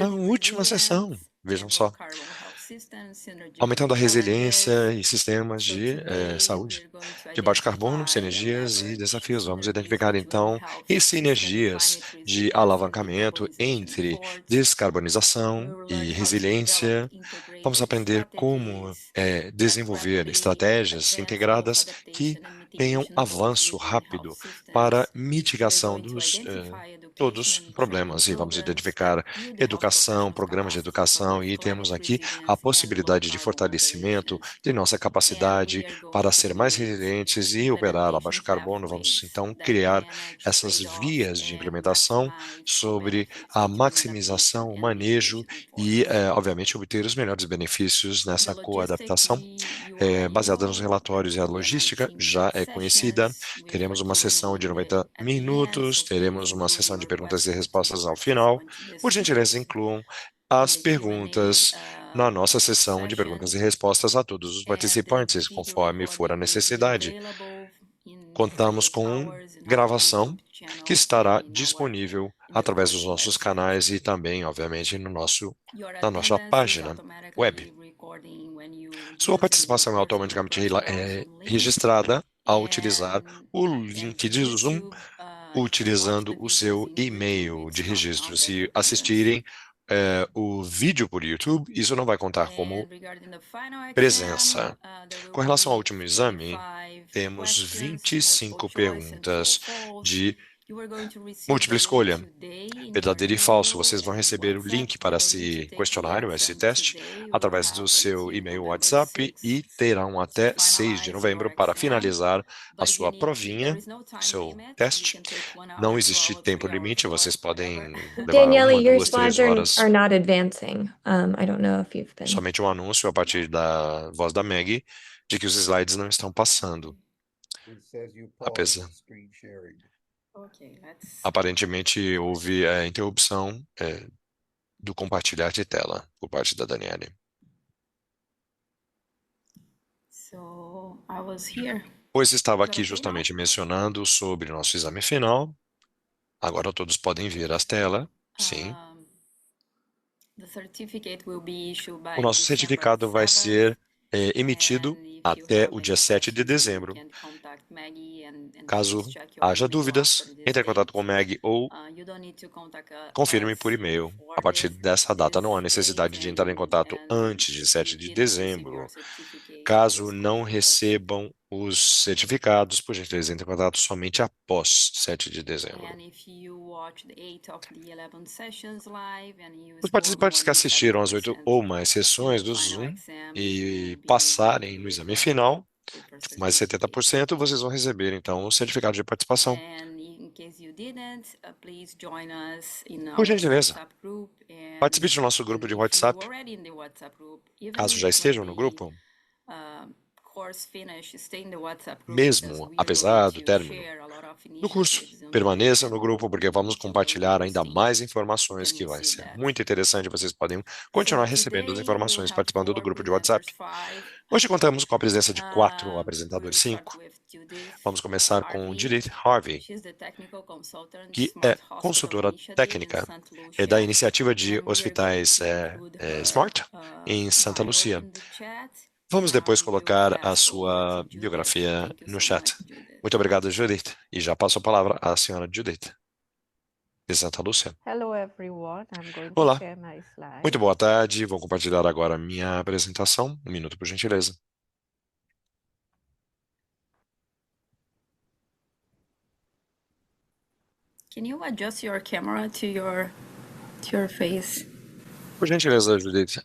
A última sessão, vejam só, aumentando a resiliência e sistemas de saúde de baixo carbono, sinergias e desafios. Vamos identificar, então, e sinergias de alavancamento entre descarbonização e resiliência. Vamos aprender como desenvolver estratégias integradas que tenham avanço rápido para mitigação dos todos os problemas. E vamos identificar educação, programas de educação, e temos aqui a possibilidade de fortalecimento de nossa capacidade para ser mais resilientes e operar a baixo carbono. Vamos então criar essas vias de implementação sobre a maximização, o manejo e, obviamente, obter os melhores benefícios nessa coadaptação. Baseada nos relatórios, e a logística já é conhecida. Teremos uma sessão de 90 minutos, teremos uma sessão de perguntas e respostas ao final. Por gentileza, incluam as perguntas na nossa sessão de perguntas e respostas a todos os participantes, conforme for a necessidade. Contamos com gravação que estará disponível através dos nossos canais e também, obviamente, na nossa página web. Sua participação é automaticamente registrada ao utilizar o link de Zoom, utilizando o seu e-mail de registro. Se assistirem o vídeo por YouTube, isso não vai contar como presença. Com relação ao último exame, temos 25 perguntas de múltipla escolha, verdadeiro e falso. Vocês vão receber o link para esse questionário, esse teste, através do seu e-mail WhatsApp, e terão até 6 de novembro para finalizar a sua provinha, seu teste. Não existe tempo limite, vocês podem levar Daniela, uma, your duas, três slides horas. are not advancing. I don't know if you've been. Somente um anúncio a partir da voz da Maggie de que os slides não estão passando. Apesar. Aparentemente houve interrupção do compartilhar de tela por parte da Daniele. Pois estava aqui justamente mencionando sobre o nosso exame final. Agora todos podem ver as telas. Sim. O nosso certificado vai ser emitido até o dia 7 de dezembro. Caso haja dúvidas, entre em contato com o Meg ou confirme por e-mail. A partir dessa data, não há necessidade de entrar em contato antes de 7 de dezembro. Caso não recebam os certificados, por gentileza, entre em contato somente após 7 de dezembro. Os participantes que assistiram às 8 ou mais sessões do Zoom e passarem no exame final, com mais de 70%, vocês vão receber, então, o certificado de participação. Por gentileza, participe do nosso grupo de WhatsApp. Caso já estejam no grupo, mesmo apesar do término do curso, permaneça no grupo, porque vamos compartilhar ainda mais informações que vai ser muito interessante. Vocês podem continuar recebendo as informações participando do grupo de WhatsApp. Hoje contamos com a presença de 4 apresentadores, 5. Vamos começar com Judith Harvey, que é consultora técnica da iniciativa de hospitais Smart em Santa Lucia. Vamos depois colocar a sua biografia no chat. Muito obrigado, Judith. E já passo a palavra à senhora Judith, de Santa Lúcia. Hello everyone. I'm going to Olá. share my slides. Muito boa tarde. Vou compartilhar agora a minha apresentação. Um minuto, por gentileza. Can you adjust your camera to your face? Por gentileza, Judith,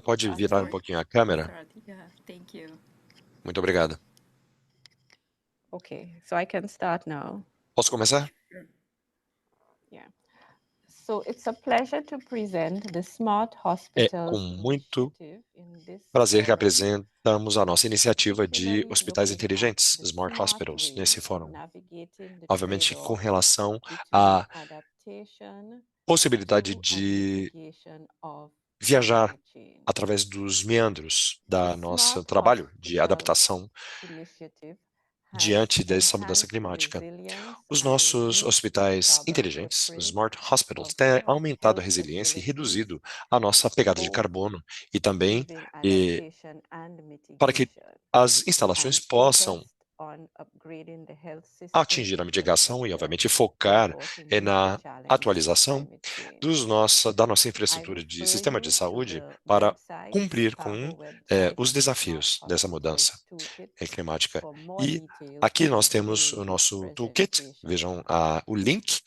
pode virar um pouquinho a câmera? Yeah, thank you. Muito obrigado. Okay, so I can start now. Posso começar? Yeah. So it's a pleasure to present the Smart É Hospitals com muito initiative in this prazer que forum. apresentamos a nossa iniciativa de Particularly hospitais looking inteligentes, at the Smart smart Hospitals, ways nesse of fórum. navigating the Obviamente, com trade-off relação between à adaptation possibilidade to de and mitigation of viajar climate change. através dos meandros da The nosso Smart trabalho de Hospitals adaptação. Initiative diante dessa mudança climática. Os nossos hospitais inteligentes, os Smart Hospitals, têm aumentado a resiliência e reduzido a nossa pegada de carbono e também eh, para que as instalações possam atingir a mitigação e, obviamente, focar na atualização da nossa infraestrutura de sistema de saúde para cumprir com os desafios dessa mudança climática. E aqui nós temos o nosso toolkit, vejam o link,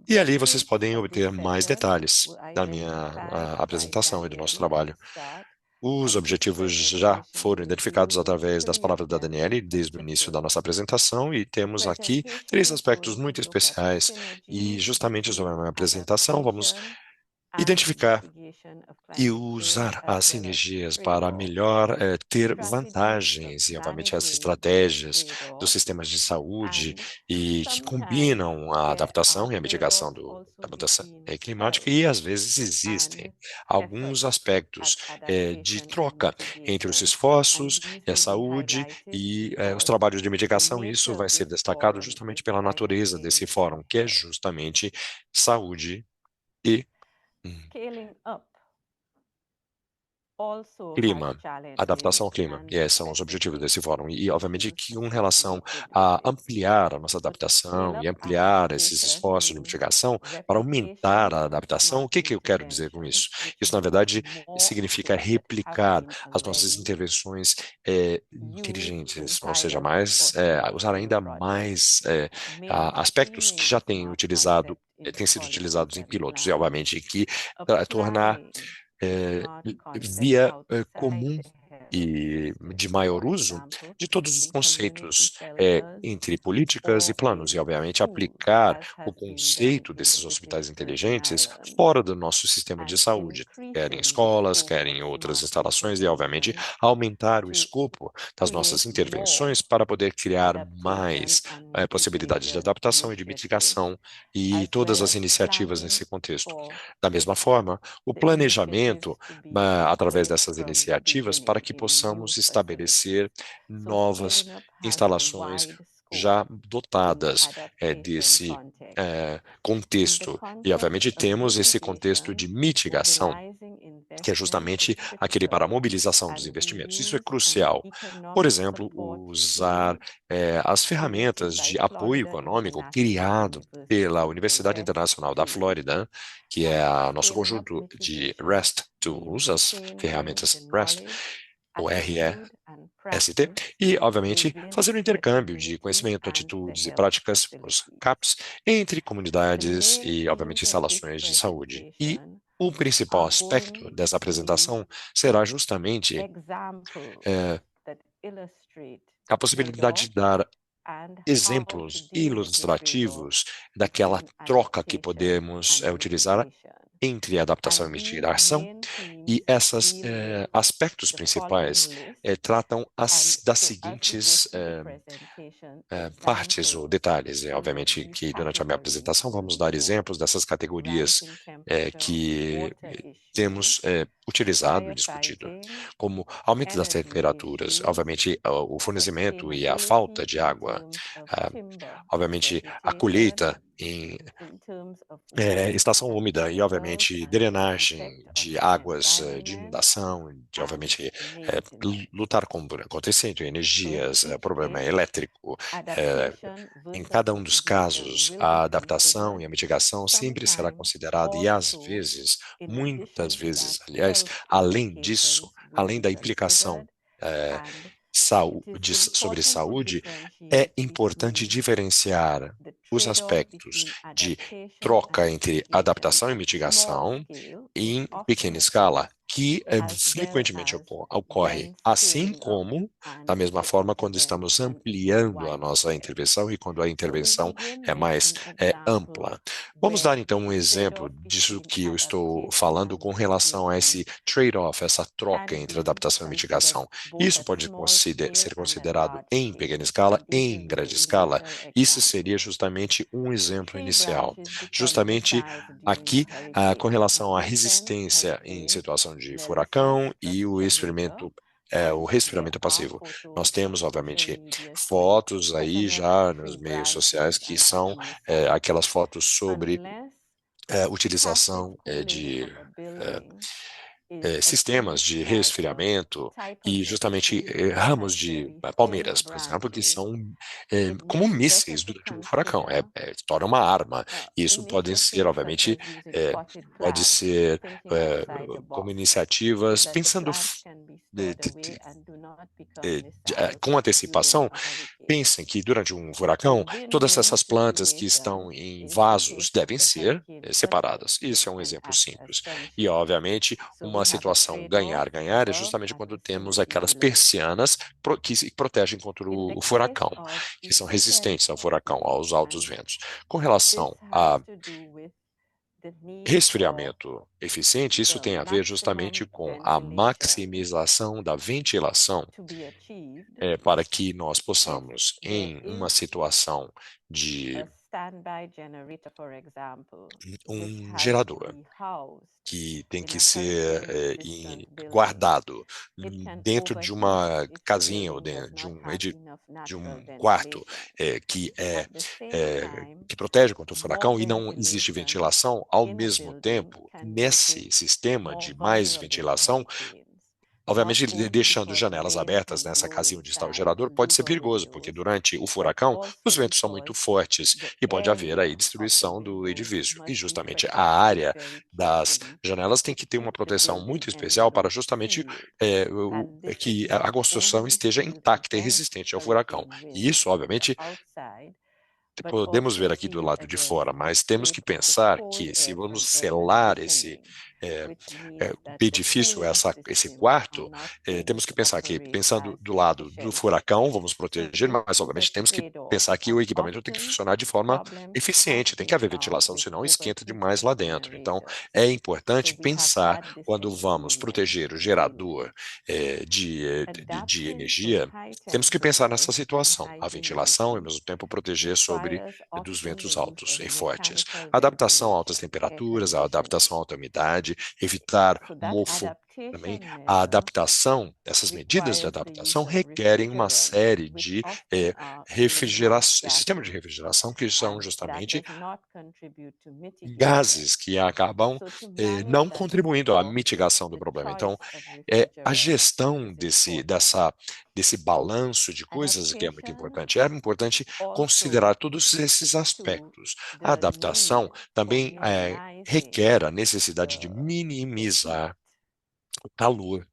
e ali vocês podem obter mais detalhes da minha apresentação e do nosso trabalho. Os objetivos já foram identificados através das palavras da Daniele desde o início da nossa apresentação e temos aqui 3 aspectos muito especiais e justamente sobre a minha apresentação vamos identificar e usar as sinergias para melhor ter vantagens e, obviamente, as estratégias dos sistemas de saúde e que combinam a adaptação e a mitigação da mudança climática e, às vezes, existem alguns aspectos de troca entre os esforços e a saúde e os trabalhos de mitigação. Isso vai ser destacado justamente pela natureza desse fórum, que é justamente saúde e clima, adaptação ao clima. E esses são os objetivos desse fórum. E, obviamente, que com relação a ampliar a nossa adaptação e ampliar esses esforços de mitigação para aumentar a adaptação, o que eu quero dizer com isso? Isso, na verdade, significa replicar as nossas intervenções inteligentes, ou seja, usar ainda mais aspectos que já têm sido utilizados em pilotos e, obviamente, que tornar via comum e de maior uso de todos os conceitos entre políticas e planos, e, obviamente, aplicar o conceito desses hospitais inteligentes fora do nosso sistema de saúde, quer em escolas, quer em outras instalações, e, obviamente, aumentar o escopo das nossas intervenções para poder criar mais possibilidades de adaptação e de mitigação e todas as iniciativas nesse contexto. Da mesma forma, o planejamento através dessas iniciativas para que possamos estabelecer novas instalações já dotadas desse contexto. E, obviamente, temos esse contexto de mitigação, que é justamente aquele para a mobilização dos investimentos. Isso é crucial. Por exemplo, usar as ferramentas de apoio econômico criado pela Universidade Internacional da Flórida, que é o nosso conjunto de REST Tools, as ferramentas REST, o REST, e, obviamente, fazer um intercâmbio de conhecimento, atitudes e práticas, os CAPs, entre comunidades e, obviamente, instalações de saúde. E o principal aspecto dessa apresentação será justamente a possibilidade de dar exemplos ilustrativos daquela troca que podemos utilizar entre adaptação e mitigação, e esses aspectos principais tratam das seguintes partes ou detalhes. Obviamente que durante a minha apresentação vamos dar exemplos dessas categorias que temos utilizado e discutido, como aumento das temperaturas, obviamente o fornecimento e a falta de água, obviamente a colheita em estação úmida e, obviamente, drenagem de águas de inundação, de, obviamente, lutar contra incêndio, energias, problema elétrico. Em cada um dos casos, a adaptação e a mitigação sempre será considerada e, às vezes, muitas vezes, aliás, além disso, além da implicação sobre saúde, é importante diferenciar os aspectos de troca entre adaptação e mitigação em pequena escala, que frequentemente ocorre, assim como, da mesma forma, quando estamos ampliando a nossa intervenção e quando a intervenção é mais ampla. Vamos dar, então, um exemplo disso que eu estou falando com relação a esse trade-off, essa troca entre adaptação e mitigação. Isso pode ser considerado em pequena escala, em grande escala. Isso seria justamente um exemplo inicial. Justamente aqui, com relação à resistência em situação de furacão e o experimento o resfriamento passivo. Nós temos, obviamente, fotos aí já nos meios sociais que são aquelas fotos sobre utilização de sistemas de resfriamento e justamente ramos de palmeiras, por exemplo, que são como mísseis durante um furacão, torna uma arma. E isso pode ser, obviamente, pode ser como iniciativas pensando com antecipação. Pensem que durante um furacão, todas essas plantas que estão em vasos devem ser separadas. Isso é um exemplo simples. E, obviamente, uma situação ganhar-ganhar é justamente quando temos aquelas persianas que se protegem contra o furacão, que são resistentes ao furacão, aos altos ventos. Com relação a resfriamento eficiente, isso tem a ver justamente com a maximização da ventilação para que nós possamos, em uma situação de um gerador que tem que ser guardado dentro de uma casinha ou dentro de um quarto que protege contra o furacão e não existe ventilação, ao mesmo tempo, nesse sistema de mais ventilação, obviamente, deixando janelas abertas nessa casinha onde está o gerador pode ser perigoso, porque durante o furacão os ventos são muito fortes e pode haver aí destruição do edifício. E justamente a área das janelas tem que ter uma proteção muito especial para justamente que a construção esteja intacta e resistente ao furacão. E isso, obviamente, podemos ver aqui do lado de fora, mas temos que pensar que se vamos selar esse edifício, esse quarto, temos que pensar que, pensando do lado do furacão, vamos proteger, mas obviamente temos que pensar que o equipamento tem que funcionar de forma eficiente, tem que haver ventilação, senão esquenta demais lá dentro. Então, é importante pensar quando vamos proteger o gerador de energia, temos que pensar nessa situação, a ventilação e ao mesmo tempo proteger sobre dos ventos altos e fortes. Adaptação a altas temperaturas, a adaptação à alta umidade, evitar mofo também. A adaptação, essas medidas de adaptação requerem uma série de sistemas de refrigeração que são justamente gases que acabam não contribuindo à mitigação do problema. Então, a gestão desse balanço de coisas que é muito importante. É importante considerar todos esses aspectos. A adaptação também requer a necessidade de minimizar o calor,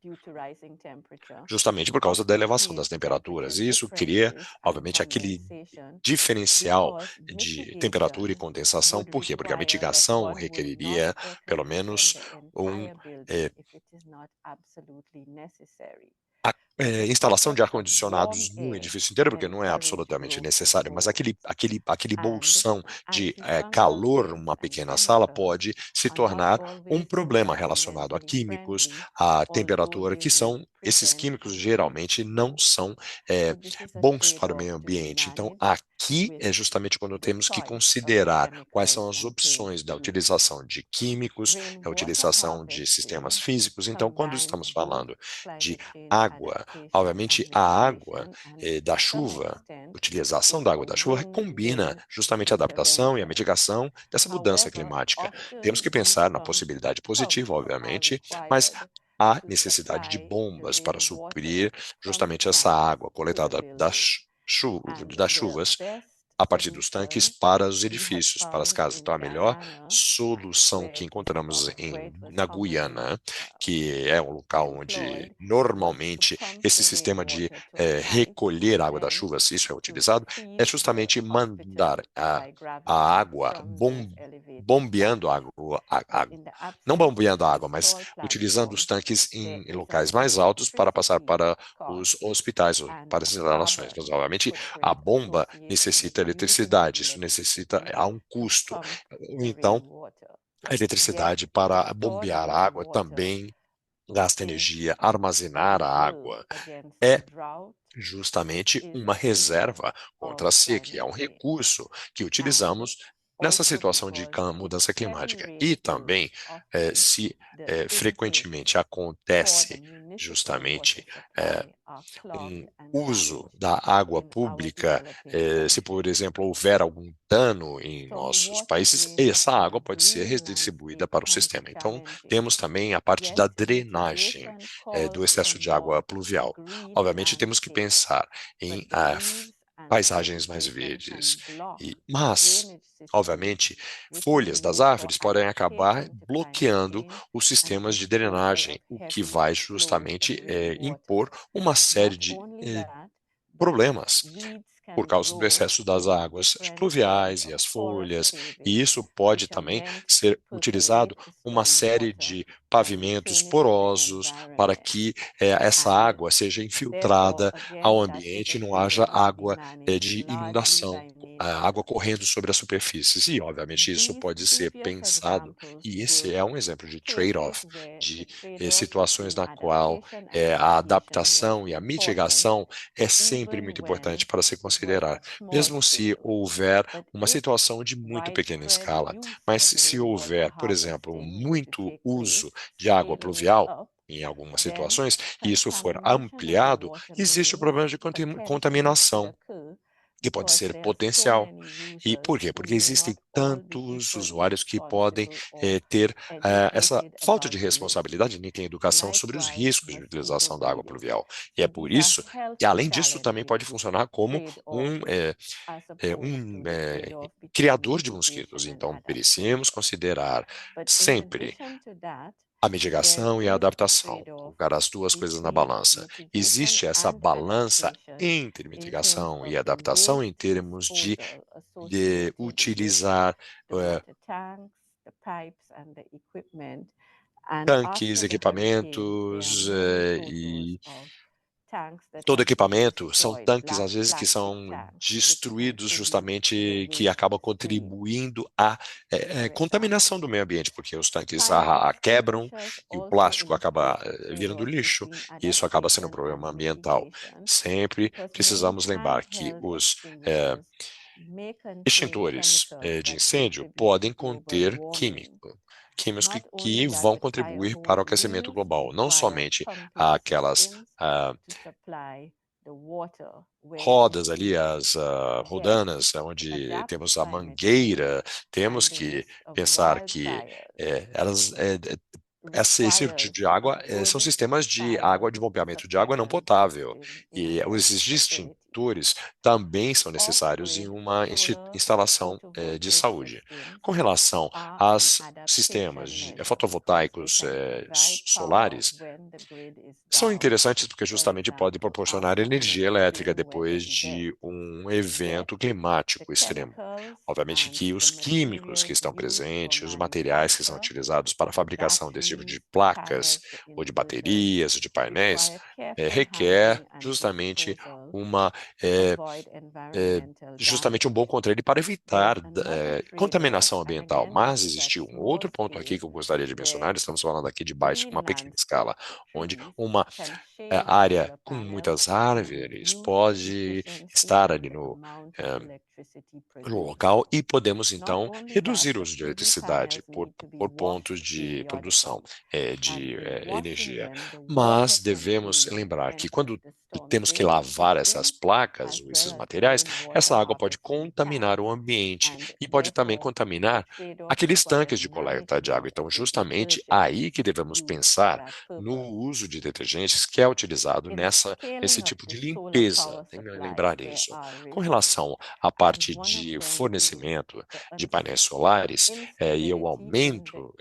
justamente por causa da elevação das temperaturas. E isso cria, obviamente, aquele diferencial de temperatura e condensação. Por quê? Porque a mitigação requeriria, pelo menos, instalação de ar-condicionados no edifício inteiro, porque não é absolutamente necessário, mas aquele bolsão de calor numa pequena sala pode se tornar um problema relacionado a químicos, a temperatura, que são, esses químicos geralmente não são bons para o meio ambiente. Então, aqui é justamente quando temos que considerar quais são as opções da utilização de químicos, a utilização de sistemas físicos. Então, quando estamos falando de água, obviamente a água da chuva, utilização da água da chuva combina justamente a adaptação e a mitigação dessa mudança climática. Temos que pensar na possibilidade positiva, obviamente, mas há necessidade de bombas para suprir justamente essa água coletada das chuvas a partir dos tanques para os edifícios, para as casas. Então, a melhor solução que encontramos na Guiana, que é um local onde normalmente esse sistema de recolher água das chuvas, isso é utilizado, é justamente mandar a água bombeando água, não bombeando a água, mas utilizando os tanques em locais mais altos para passar para os hospitais, ou para as instalações. Mas, obviamente, a bomba necessita eletricidade, isso há um custo. Então, a eletricidade para bombear a água também gasta energia, armazenar a água é justamente uma reserva contra a seca, é um recurso que utilizamos nessa situação de mudança climática. E também, se frequentemente acontece justamente um uso da água pública, se, por exemplo, houver algum dano em nossos países, essa água pode ser redistribuída para o sistema. Então, temos também a parte da drenagem do excesso de água pluvial. Obviamente, temos que pensar em paisagens mais verdes, mas, obviamente, folhas das árvores podem acabar bloqueando os sistemas de drenagem, o que vai justamente impor uma série de problemas por causa do excesso das águas pluviais e as folhas, e isso pode também ser utilizado uma série de pavimentos porosos para que essa água seja infiltrada ao ambiente e não haja água de inundação, água correndo sobre as superfícies. E, obviamente, isso pode ser pensado, e esse é um exemplo de trade-off, de situações na qual a adaptação e a mitigação é sempre muito importante para se considerar, mesmo se houver uma situação de muito pequena escala. Mas se houver, por exemplo, muito uso de água pluvial, em algumas situações, e isso for ampliado, existe o problema de contaminação, que pode ser potencial. E por quê? Porque existem tantos usuários que podem ter essa falta de responsabilidade, nem tem educação sobre os riscos de utilização da água pluvial. E é por isso, e além disso, também pode funcionar como um criador de mosquitos. Então, precisamos considerar sempre a mitigação e a adaptação, colocar as duas coisas na balança. Existe essa balança entre mitigação e adaptação em termos de utilizar tanques, equipamentos e todo equipamento são tanques, às vezes, que são destruídos justamente, que acabam contribuindo à contaminação do meio ambiente, porque os tanques quebram e o plástico acaba virando lixo, e isso acaba sendo um problema ambiental. Sempre precisamos lembrar que os extintores de incêndio podem conter químicos que vão contribuir para o aquecimento global, não somente aquelas rodas ali, as rodanas, onde temos a mangueira, temos que pensar que esse tipo de água são sistemas de água, de bombeamento de água não potável, e os extintores também são necessários em uma instalação de saúde. Com relação aos sistemas fotovoltaicos solares, são interessantes porque justamente podem proporcionar energia elétrica depois de um evento climático extremo. Obviamente que os químicos que estão presentes, os materiais que são utilizados para a fabricação desse tipo de placas, ou de baterias, ou de painéis, requer justamente justamente um bom controle para evitar contaminação ambiental. Mas existe um outro ponto aqui que eu gostaria de mencionar, estamos falando aqui de uma pequena escala, onde uma área com muitas árvores pode estar ali no local, e podemos então reduzir o uso de eletricidade por pontos de produção de energia. Mas devemos lembrar que quando temos que lavar essas placas ou esses materiais, essa água pode contaminar o ambiente e pode também contaminar aqueles tanques de coleta de água. Então, justamente aí que devemos pensar no uso de detergentes que é utilizado nesse tipo de limpeza. Tem que lembrar disso. Com relação à parte de fornecimento de painéis solares e o aumento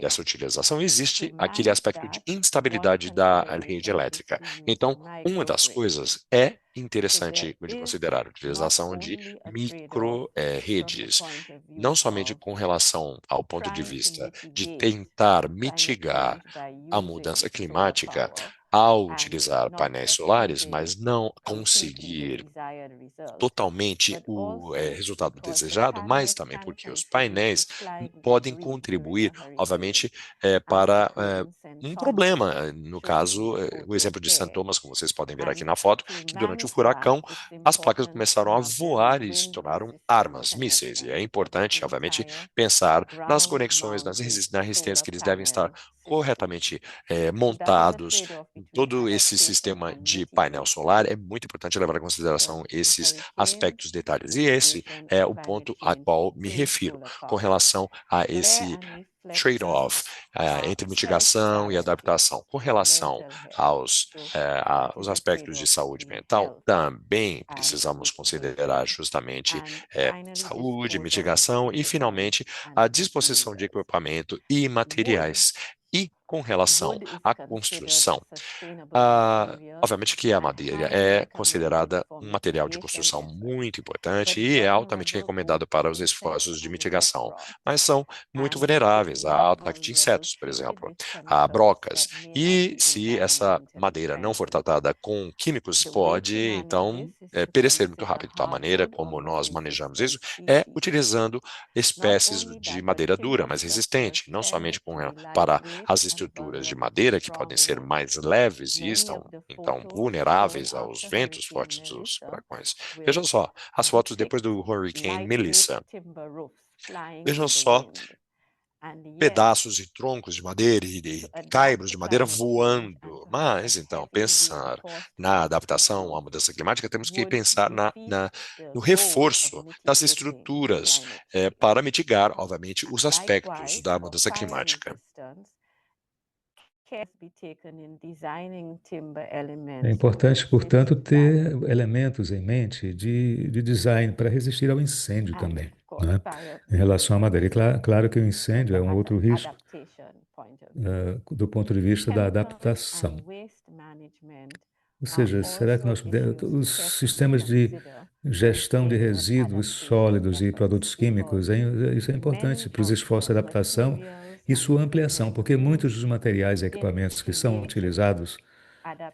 dessa utilização, existe aquele aspecto de instabilidade da rede elétrica. Então, uma das coisas interessante de considerar a utilização de micro-redes, não somente com relação ao ponto de vista de tentar mitigar a mudança climática, ao and utilizar not painéis solares, achieving mas não completely the conseguir desired results, totalmente but o also resultado because the desejado, mas panels também can porque os contribute to painéis slight podem debris during contribuir, a hurricane. obviamente, And for para Vincent um Thomas, problema. No shown in caso, the o photo exemplo de St. here. Thomas, como vocês podem ver aqui And na foto, to que durante o manage that, furacão, it's as placas important to começaram a have them voar e se wind tornaram resistant armas, mísseis. E é connections for the importante, obviamente, entire pensar nas ground conexões, mounted na resistência solar que eles devem estar panel system. corretamente So that is a montados. trade-off between Todo esse adaptation sistema and de painel mitigation. solar é muito importante levar em So consideração with esses hurricanes, aspectos, detalhes. E esse mitigation é of o climate ponto a change qual me through refiro solar com power. relação a Glare esse and reflection trade-off are entre mitigação e self-directed adaptação. Com relação mental health. aos So it os is a aspectos de trade-off saúde between mental, health também and precisamos considerar mitigation. justamente And finally, saúde, disposal of mitigação e, equipment finalmente, and a disposição de materials. equipamento e Wood materiais. E com relação Wood is à considered a construção, sustainable material obviamente que a and madeira highly é recommended considerada for um material de mitigation construção efforts, muito importante but e é altamente vulnerable both recomendado to para os insects esforços de and rock mitigação, rot. mas são muito And wood vulneráveis is a ataque de vulnerable insetos, por treated exemplo, with a chemicals brocas. that may not E be se essa environmentally madeira não for friendly. tratada com químicos, The way pode to manage então this is to perecer muito consider rápido. Então, a maneira hardwood or como wood nós manejamos resistant isso é species. utilizando Not espécies only de that, but madeira dura, timber mas structures resistente, não tend somente to be para lightweight as and estruturas de vulnerable to madeira, que podem strong ser winds. mais leves e Many estão of the então photos shown vulneráveis aos after ventos Hurricane fortes dos Melissa furacões. Vejam will só, as fotos depois depict do Hurricane lightweight Melissa. timber roofs flying Vejam in the só wind. And yet, pedaços e troncos de madeira e to adapt caibros to de madeira climate change and voando. to have a Mas, então, heavy pensar reinforced na concrete adaptação à roof mudança climática, temos que would pensar defeat the no goal of reforço das mitigating estruturas climate para change. mitigar, obviamente, os aspectos Likewise, da for mudança fire climática. resistance, care must be taken in designing timber É elements importante, to resist portanto, ter fire. elementos em mente de design para resistir ao incêndio And também, of course, né? fire Em relação à madeira. E resistance claro que o from incêndio the é um outro risco adaptation point of view. do ponto de vista da Chemicals adaptação. and waste management Ou are seja, será que also nós issues to os carefully sistemas de consider when gestão de carrying out resíduos adaptation sólidos e efforts produtos because químicos, isso é importante many para os of esforços the de adaptação materials e and sua ampliação, equipment porque muitos dos used materiais e in equipamentos que são creating utilizados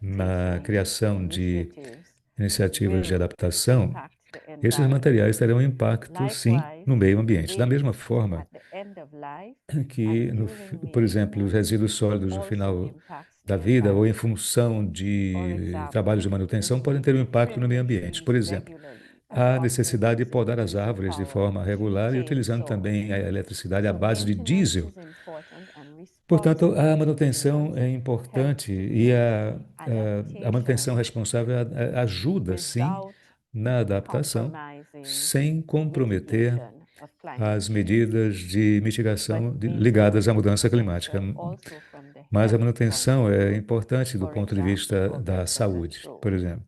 na adaptation criação de initiatives iniciativas de will adaptação, impact the esses environment. materiais terão impacto, sim, Likewise, no meio ambiente. Da mesma waste forma at the end of life que, and during por exemplo, os maintenance resíduos sólidos no also final impacts da the vida ou em environment. função For de trabalhos de example, the manutenção podem need ter um to impacto no trim meio the ambiente. trees Por exemplo, regularly and a often necessidade de using podar as diesel árvores de power forma regular e utilizando chainsaws. também a eletricidade à So base de maintenance diesel. is important and Portanto, responsible a manutenção maintenance é helps importante to e make a manutenção adaptation responsável ajuda, sim, without na adaptação, compromising sem comprometer mitigation of climate as change, medidas de but mitigação ligadas maintenance à is mudança climática. essential also from the Mas a health point manutenção of é view, importante do for ponto de example, vista for da better saúde, por control. exemplo,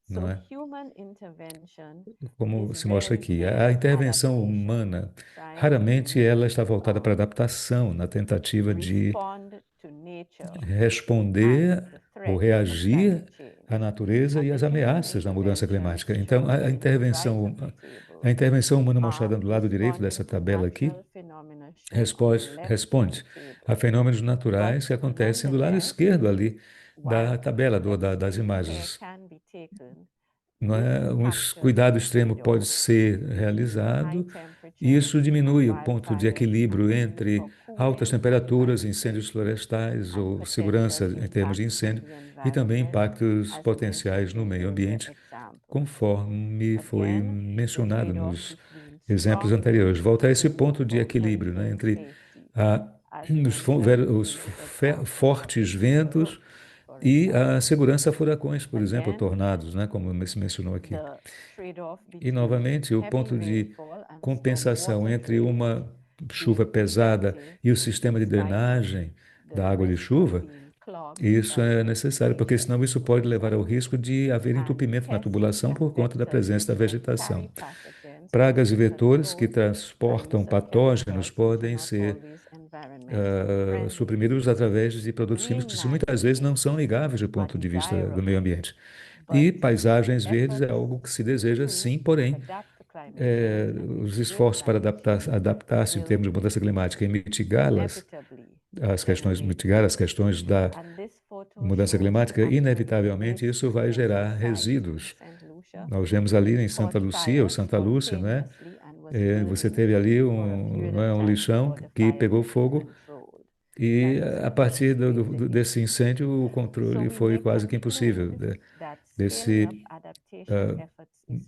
não So é? human intervention Como is se mostra very aqui, a rare intervenção adaptation. humana, raramente Scientists ela está voltada para adaptação, na tentativa de respond to nature responder and the ou threats of reagir climate change. à natureza And e the às human ameaças da mudança interventions climática. Então, shown in the right of the a table intervenção humana are mostrada do lado direito responding dessa to tabela aqui natural phenomena shown on the left of the responde a table. fenômenos But naturais que acontecem do lado nonetheless, esquerdo ali da while tabela, das extreme care imagens. can be taken, Não this é? factors Cuidado in extremo pode trade-off ser between high realizado e temperatures, isso diminui o ponto de wildfires, and equilíbrio the need entre for altas cooling and temperaturas, incêndios lighting, florestais and ou segurança potential em termos de impacts on incêndio the e também environment, impactos as potenciais mentioned no in meio earlier ambiente, examples. conforme foi Again, the mencionado trade-off nos between exemplos strong anteriores. Volta a esse mitigation ponto de for equilíbrio, né, hurricane entre safety, a, as os mentioned in the example of fortes timber ventos roofs, for e example. a segurança a furacões, por exemplo, Again, tornados, né, como se mencionou aqui. the trade-off E, between novamente, o heavy ponto de rainfall and compensação stormwater entre drainage uma chuva being pesada effective e o sistema de despite drenagem the da água de risk of chuva, being clogged isso by é necessário, porque precipitation, senão isso for pode levar ao example. risco de haver And entupimento na pests tubulação and por conta da vectors presença da which can carry vegetação. pathogens Pragas e can vetores que cause a transportam use of heavy patógenos pests which are podem not ser always environmentally friendly. suprimidos através de produtos Green químicos que muitas vezes não são landscapes amigáveis do are ponto de vista do meio desirable, ambiente. but E paisagens verdes é efforts algo que se deseja to sim, porém adapt to climate change and os mitigate esforços para climate change adaptar-se em will termos de mudança climática e mitigá-las, inevitably mitigar generate as questões waste. da And this photo mudança climática, inevitavelmente isso vai gerar resíduos. Nós vemos ali em Santa Lucia, ou Santa Lúcia, não é? Você teve ali não é, um lixão que pegou fogo e a partir desse incêndio o controle foi quase que impossível desse, ah,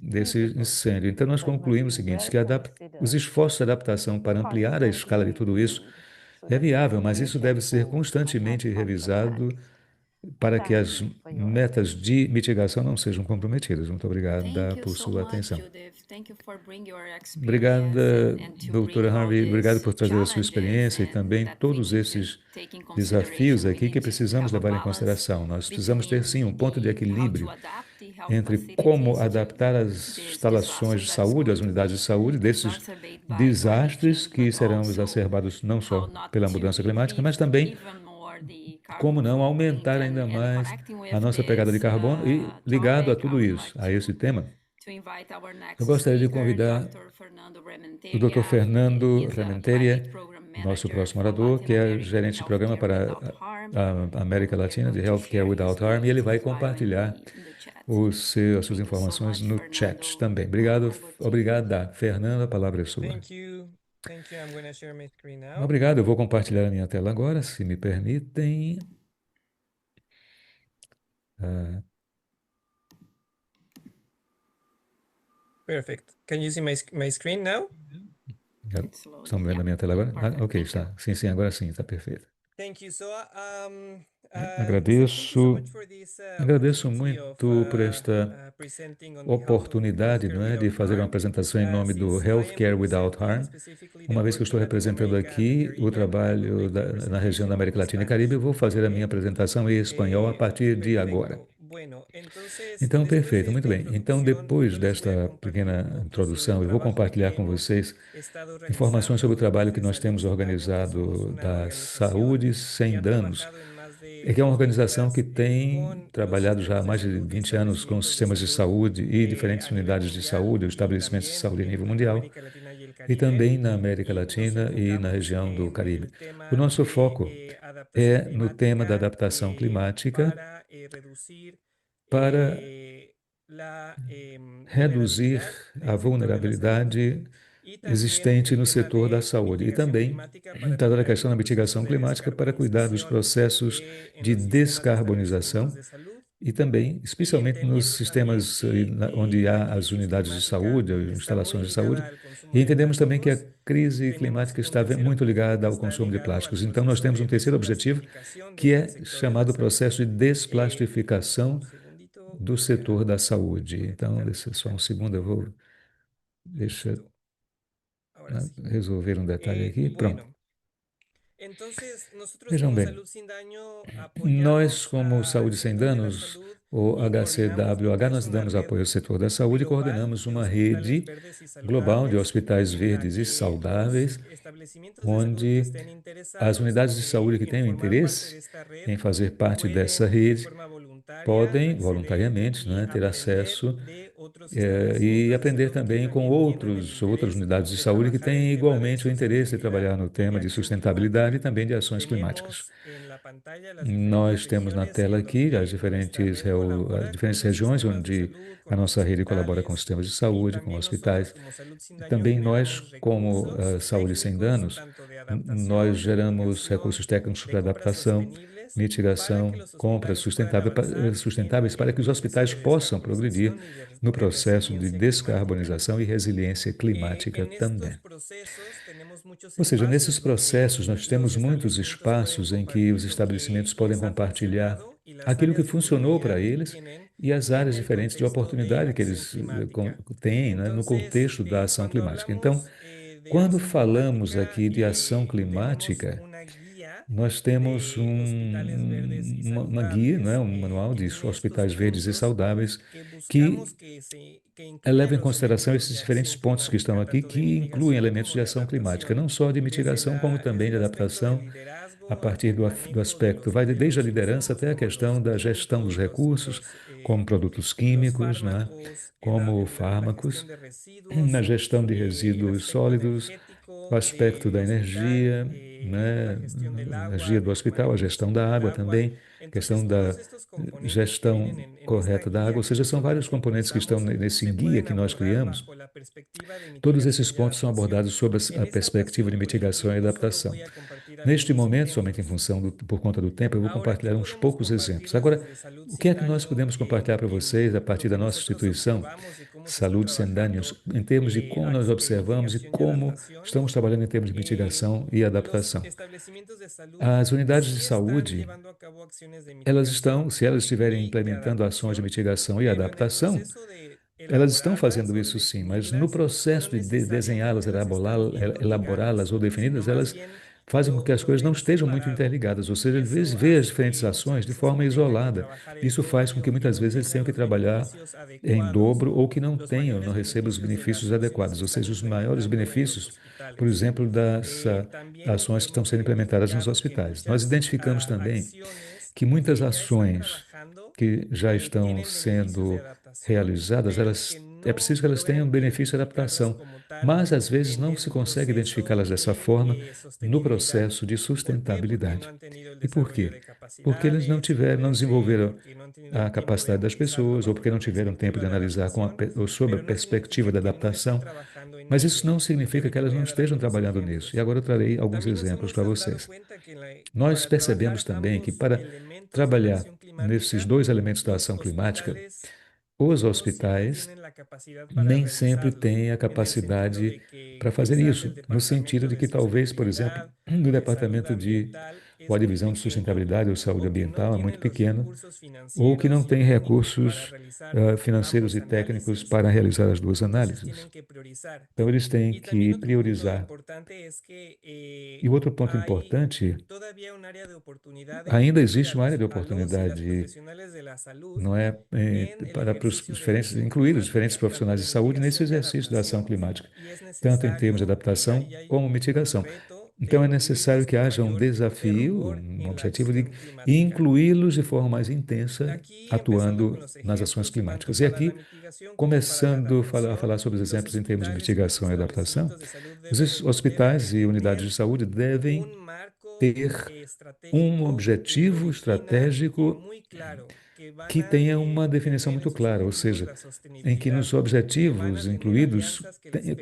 desse incêndio. Então nós concluímos o seguinte, que os esforços de adaptação para ampliar a escala de tudo isso é viável, mas isso deve ser constantemente revisado para que as metas de mitigação não sejam comprometidas. Muito obrigada Thank you por so sua much, atenção. Judith. Thank you for bringing your experience Obrigada, and to doutora bring all Harvey. Obrigado these por trazer a sua challenges experiência e and também that we todos need to esses take in desafios consideration. We aqui que need to precisamos have a levar em balance consideração. Nós precisamos ter, sim, um between ponto de the how to equilíbrio adapt the health entre como facilities adaptar to as this instalações disaster de that's saúde, going as to unidades de be saúde, desses exacerbated by climate desastres change, que but serão also exacerbados não how só not pela to mudança climática, mas lift também even more the como carbon não footprint aumentar ainda and mais connecting a with nossa pegada de this carbono e ligado a topic, I tudo would isso, like a esse tema, to invite our eu next gostaria de speaker, convidar Dr. Fernando o Dr. Rementeria. Fernando He's a Climate Rementeria, Program nosso Manager próximo for orador, Latin que é American gerente de programa Healthcare para Without Harm. a América We are Latina de going to Healthcare share his Without Harm, e link ele vai profile compartilhar in the chat. as suas Thank you so informações much, no chat Fernando. também. Obrigado, Over to you. obrigada. Fernando, a palavra é sua. Thank you. Thank you. I'm going to share my screen now. Obrigado, eu vou compartilhar a minha tela agora, se me permitem. Ah, Perfect. Can you see my screen now? It's loading. estão vendo a Yeah. minha tela agora? Perfect. Ok, Thank you. está. Sim, sim, agora sim, está perfeito. Thank you. So, Jose, thank you so Agradeço, much for this agradeço opportunity of muito por esta presenting on behalf of oportunidade, Healthcare não é, de Without fazer uma Harm. apresentação em nome do Since I am Healthcare Without Harm. representing specifically the Uma vez que eu work estou in Latin representando America and aqui o Caribbean, I trabalho will make the na região da presentation América in Latina e Spanish. Caribe, eu vou fazer a minha Okay? apresentação em espanhol a partir de agora. Perfecto. Bueno, entonces, Então, después perfeito, de muito esta bem. Então, introducción, depois yo les voy a desta compartir un pequena poco sobre introdução, el eu vou trabajo compartilhar que com hemos vocês estado informações sobre o realizando trabalho desde que nós temos Salud Sin Daños. Somos organizado una da organización Saúde que Sem ha Danos. trabajado en más de É que é uma 2 organização que décadas tem con los trabalhado já há sistemas de mais de salud y 20 anos com establecimientos de sistemas de salud saúde e diferentes a nivel unidades de mundial saúde, ou y estabelecimentos de también saúde a nível en mundial, América Latina y el e Caribe. também na América Y nos Latina e na enfocamos região do en Caribe. el O tema nosso de foco adaptación é no tema da climática adaptação climática para reducir para la reduzir vulnerabilidad a del sector de la salud vulnerabilidade y también en existente el no tema setor da de saúde e mitigación também climática para tratar a acelerar el questão da proceso mitigação de climática para cuidar dos descarbonización processos en de los sistemas de establecimientos descarbonização de salud e também, y especialmente nos entendiendo también sistemas que onde la há as crisis unidades de climática saúde, as está muy instalações de saúde, ligada al consumo e de entendemos também que a plásticos. crise Tenemos climática un está tercer muito objetivo ligada que ao está consumo de ligado al plásticos. Então, nós proceso temos de um terceiro objetivo, desplastificación que del é sector de la chamado salud. processo de Dame desplastificação un segundito, do voy setor a da saúde. Então, conectar mi deixa só um pantalla. segundo, eu vou deixa, Listo, ahora sí. resolver um detalhe aqui. Pronto. Bueno, entonces nosotros Vejam como bem, Salud Sin Daño nós, apoyamos como al Saúde Sem sector de la Danos, salud ou y coordinamos lo que HCWH, es nós una damos red apoio ao setor da saúde e global coordenamos de uma hospitales rede verdes y global de saludables hospitais en la verdes e que los saudáveis, establecimientos de salud que onde estén as interesados unidades de saúde que en tenham formar parte de interesse esta red em fazer parte dessa pueden de rede forma voluntaria podem, acceder voluntariamente, y né, ter aprender acesso de otros e establecimientos de aprender salud que também com también tienen el outras interés unidades de de saúde que trabajar el têm tema de igualmente o interesse de sostenibilidad trabalhar no y tema de acción sustentabilidade e climática. também de ações climáticas. Tenemos en la pantalla las diferentes Nós temos na regiones tela en aqui donde nuestra red as colabora con diferentes los regiões sistemas de onde salud, a con los nossa rede colabora com hospitales sistemas de y saúde, com también nosotros hospitais. como Salud Sin E Daño também nós, generamos como recursos Saúde Sem técnicos, Danos, tanto de nós adaptación, de geramos recursos mitigación, técnicos de para compras adaptação, sostenibles, para que mitigação, los compras hospitales puedan avanzar sustentáveis en para el que os proceso hospitais de possam progredir descarbonización y no de processo de resiliencia climática. descarbonização e resiliência climática En estos também. procesos tenemos muchos Ou seja, nesses espacios processos donde nós los temos muitos establecimientos pueden espaços em que os compartir lo estabelecimentos que podem les ha compartilhar funcionado y las aquilo que áreas de funcionou para oportunidad que eles tienen e as en áreas el diferentes de contexto de oportunidade que acción eles climática. têm, né, no Entonces, contexto da ação cuando climática. Então, hablamos de quando acción falamos climática, aqui de ação tenemos climática, una guía nós temos de hospitales verdes y uma guia, não é? saludables Um manual de en estos hospitais verdes e puntos saudáveis que que buscamos que incluyan leva em los consideração elementos esses de diferentes acción pontos que estão climática, aqui, tanto de que incluem mitigación elementos como de de ação climática, não adaptación, só de mitigação, como também desde de el aspecto de adaptação, a liderazgo, partir el do manejo de aspecto, los vai desde a recursos liderança hídricos, até a como questão da gestão dos recursos, como produtos los químicos, não é? fármacos, Como la gestión fármacos, de na residuos, gestão de el resíduos aspecto sólidos, energético o aspecto da energia, né, energia do hospital, a gestão da água também, questão da gestão correta da água, ou seja, são vários componentes que estão nesse guia que nós criamos. Todos esses pontos são abordados sob a perspectiva de mitigação e adaptação. Neste momento, somente em função por conta do tempo, eu vou compartilhar uns poucos exemplos. Agora, o que é que nós podemos compartilhar para vocês a partir da nossa instituição, Saúde Sendanius, em termos de como nós observamos e como estamos trabalhando em termos de mitigação e adaptação? As unidades de saúde, elas estão, se elas estiverem implementando ações de mitigação e adaptação, elas estão fazendo isso sim, mas no processo de desenhá-las, elaborá-las ou definidas, elas fazem com que as coisas não estejam muito interligadas, ou seja, às vezes vê as diferentes ações de forma isolada. Isso faz com que muitas vezes eles tenham que trabalhar em dobro ou que não recebam os benefícios adequados, ou seja, os maiores benefícios, por exemplo, das ações que estão sendo implementadas nos hospitais. Nós identificamos também que muitas ações que já estão sendo realizadas, é preciso que elas tenham benefício de adaptação, mas às vezes não se consegue identificá-las dessa forma no processo de sustentabilidade. E por quê? Porque eles não desenvolveram a capacidade das pessoas, ou porque não tiveram tempo de analisar ou sob a perspectiva da adaptação, mas isso não significa que elas não estejam trabalhando nisso. E agora eu trarei alguns exemplos para vocês. Nós percebemos também que para trabalhar nesses dois elementos da ação climática, os hospitais nem sempre têm a capacidade para fazer isso, no sentido de que talvez, por exemplo, no departamento ou a divisão de sustentabilidade ou saúde ambiental é muito pequena, ou que não tem recursos financeiros e técnicos para realizar as duas análises. Então, eles têm que priorizar. E outro ponto importante, ainda existe uma área de oportunidade, não é, para os diferentes, incluir os diferentes profissionais de saúde nesse exercício da ação climática, tanto em termos de adaptação como mitigação. Então, é necessário que haja um desafio, um objetivo de incluí-los de forma mais intensa, atuando nas ações climáticas. E aqui, começando a falar sobre os exemplos em termos de mitigação e adaptação, os hospitais e unidades de saúde devem ter um objetivo estratégico que tenha uma definição muito clara, ou seja, em que nos objetivos incluídos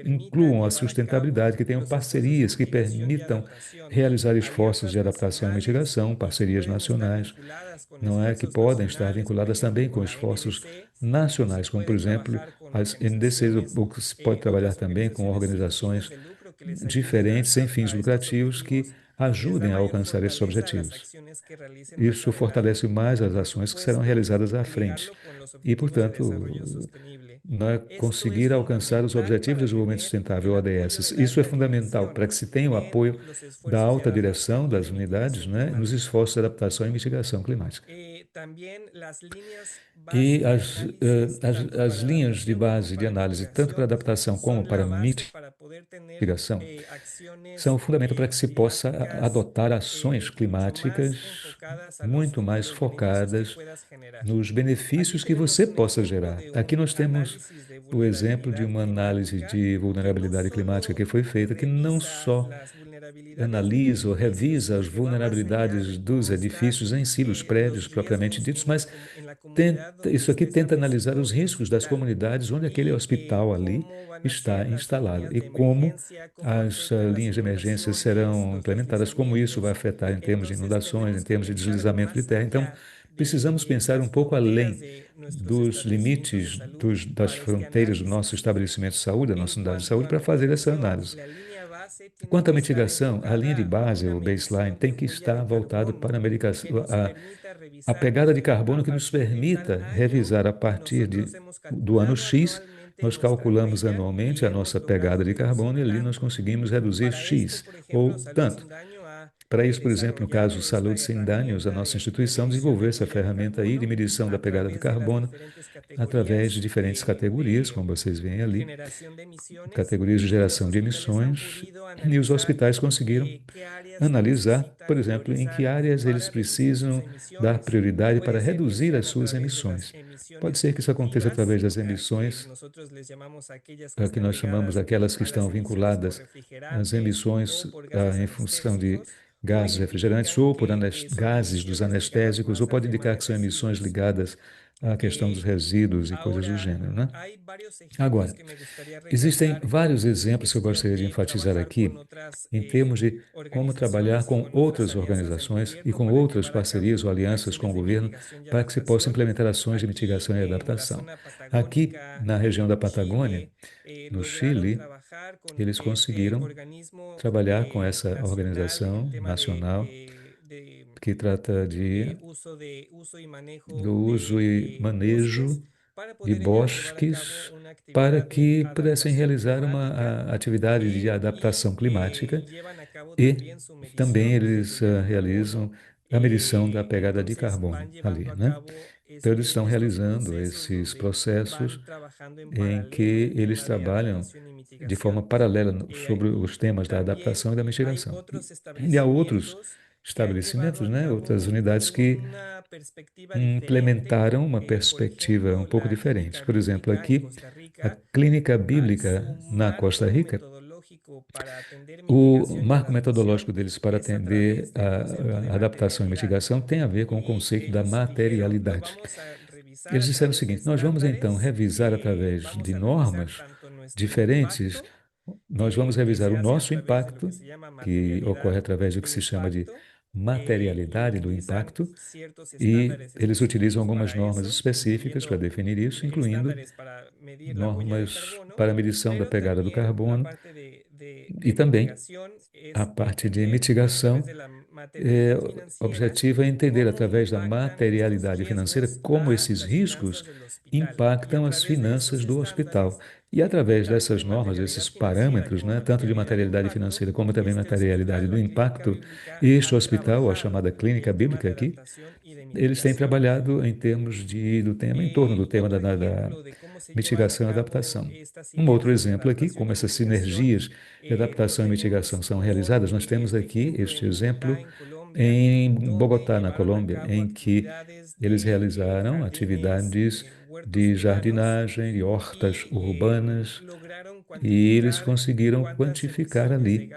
incluam a sustentabilidade, que tenham parcerias que permitam realizar esforços de adaptação e mitigação, parcerias nacionais, não é, que podem estar vinculadas também com esforços nacionais, como por exemplo as NDCs, ou que se pode trabalhar também com organizações diferentes, sem fins lucrativos, que ajudem a alcançar esses objetivos. Isso fortalece mais as ações que serão realizadas à frente e, portanto, conseguir alcançar os Objetivos de Desenvolvimento Sustentável, ODS. Isso é fundamental para que se tenha o apoio da alta direção das unidades, né, nos esforços de adaptação e mitigação climática. E as linhas de base de análise, tanto para adaptação como para mitigação, são o fundamento para que se possa adotar ações climáticas muito mais focadas nos benefícios que você possa gerar. Aqui nós temos o exemplo de uma análise de vulnerabilidade climática que foi feita, que não só analisa ou revisa as vulnerabilidades dos edifícios em si, dos prédios propriamente ditos, mas isso aqui tenta analisar os riscos das comunidades onde aquele hospital ali está instalado e como as linhas de emergência serão implementadas, como isso vai afetar em termos de inundações, em termos de deslizamento de terra. Então, precisamos pensar um pouco além dos limites, das fronteiras do nosso estabelecimento de saúde, da nossa unidade de saúde, para fazer essa análise. Quanto à mitigação, a linha de base, o baseline, tem que estar voltado para a pegada de carbono que nos permita revisar a partir do ano X. Nós calculamos anualmente a nossa pegada de carbono e ali nós conseguimos reduzir X, ou tanto. Para isso, por exemplo, no caso Saúde Sem Danos, a nossa instituição desenvolveu essa ferramenta aí de medição da pegada do carbono através de diferentes categorias, como vocês veem ali, categorias de geração de emissões, e os hospitais conseguiram analisar, por exemplo, em que áreas eles precisam dar prioridade para reduzir as suas emissões. Pode ser que isso aconteça através das emissões, que nós chamamos aquelas que estão vinculadas às emissões em função de gases refrigerantes ou por gases dos anestésicos, ou pode indicar que são emissões ligadas à questão dos resíduos e coisas do gênero, né? Agora, existem vários exemplos que eu gostaria de enfatizar aqui em termos de como trabalhar com outras organizações e com outras parcerias ou alianças com o governo para que se possa implementar ações de mitigação e adaptação. Aqui, na região da Patagônia, no Chile, eles conseguiram trabalhar com essa organização nacional que trata do uso e manejo de bosques para que pudessem realizar uma atividade de adaptação climática e também eles realizam a medição da pegada de carbono ali, né? Então, eles estão realizando esses processos em que eles trabalham de forma paralela sobre os temas da adaptação e da mitigação. E há outros estabelecimentos, né, outras unidades que implementaram uma perspectiva um pouco diferente. Por exemplo, aqui, a Clínica Bíblica na Costa Rica, o marco metodológico deles para atender a adaptação e mitigação tem a ver com o conceito da materialidade. Eles disseram o seguinte: nós vamos então revisar através de normas diferentes, nós vamos revisar o nosso impacto, que ocorre através do que se chama de materialidade do impacto, e eles utilizam algumas normas específicas para definir isso, incluindo normas para medição da pegada do carbono e também a parte de mitigação. O objetivo é entender, através da materialidade financeira, como esses riscos impactam as finanças do hospital. E através dessas normas, desses parâmetros, né, tanto de materialidade financeira como também materialidade do impacto, este hospital, a chamada Clínica Bíblica aqui, eles têm trabalhado em termos do tema, em torno do tema da mitigação e adaptação. Um outro exemplo aqui, como essas sinergias de adaptação e mitigação são realizadas, nós temos aqui este exemplo em Bogotá, na Colômbia, em que eles realizaram atividades de jardinagem, de hortas urbanas, e eles conseguiram quantificar ali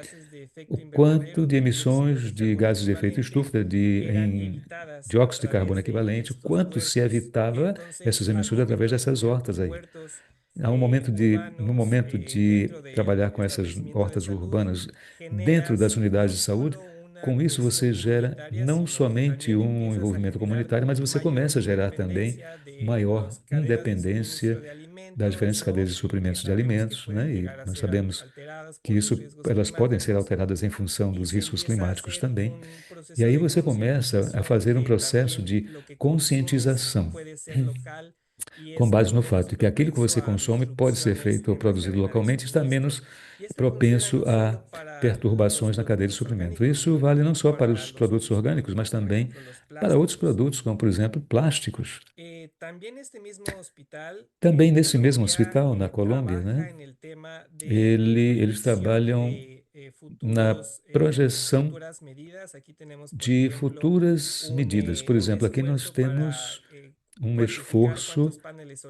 o quanto de emissões de gases de efeito estufa, em dióxido de carbono equivalente, o quanto se evitava essas emissões através dessas hortas aí. No momento de trabalhar com essas hortas urbanas dentro das unidades de saúde, com isso você gera não somente um envolvimento comunitário, mas você começa a gerar também maior independência das diferentes cadeias de suprimentos de alimentos, né? E nós sabemos que elas podem ser alteradas em função dos riscos climáticos também. E aí você começa a fazer um processo de conscientização, com base no fato de que aquilo que você consome pode ser feito ou produzido localmente, está menos propenso a perturbações na cadeia de suprimento. Isso vale não só para os produtos orgânicos, mas também para outros produtos, como, por exemplo, plásticos. Também nesse mesmo hospital, na Colômbia, né, eles trabalham na projeção de futuras medidas. Por exemplo, aqui nós temos um esforço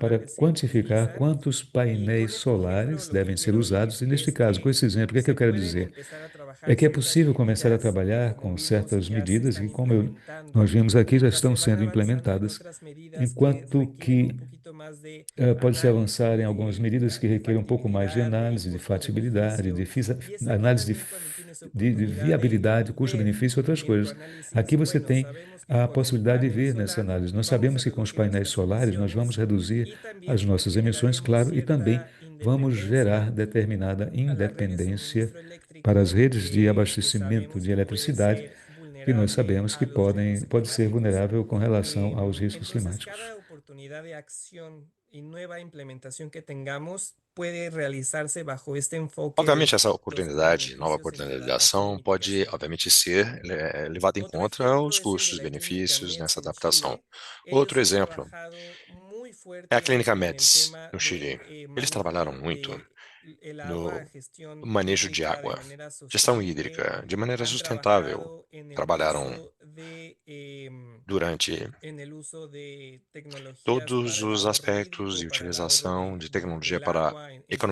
para quantificar quantos painéis solares devem ser usados. E, neste caso, com esse exemplo, o que é que eu quero dizer? É que é possível começar a trabalhar com certas medidas que, como nós vimos aqui, já estão sendo implementadas, enquanto que pode-se avançar em algumas medidas que requerem um pouco mais de análise de fatibilidade, análise de viabilidade, custo-benefício e outras coisas. Aqui você tem a possibilidade de ver nessa análise. Nós sabemos que com os painéis solares nós vamos reduzir as nossas emissões, claro, e também vamos gerar determinada independência para as redes de abastecimento de eletricidade, que nós sabemos que pode ser vulnerável com relação aos riscos climáticos. puede realizarse bajo este enfoque Obviamente, de essa los oportunidade, nova beneficios entre oportunidade de adaptación y ação, pode, mitigación. obviamente, ser levada em Otro conta ejemplo os es el de custos, la clínica benefícios MEDS nessa en adaptação. Chile. Ellos Outro han exemplo trabajado muy é a fuertemente Clínica en el Médici, tema no Chile. de Eles trabalharam manejo muito de el agua, no gestión manejo de hídrica de água, manera gestão sostenible. hídrica, de maneira Han sustentável. trabajado Trabalharam durante en el uso de tecnologías todos para el os ahorro aspectos hídrico, e para el ahorro utilização de tecnologia del para agua en sus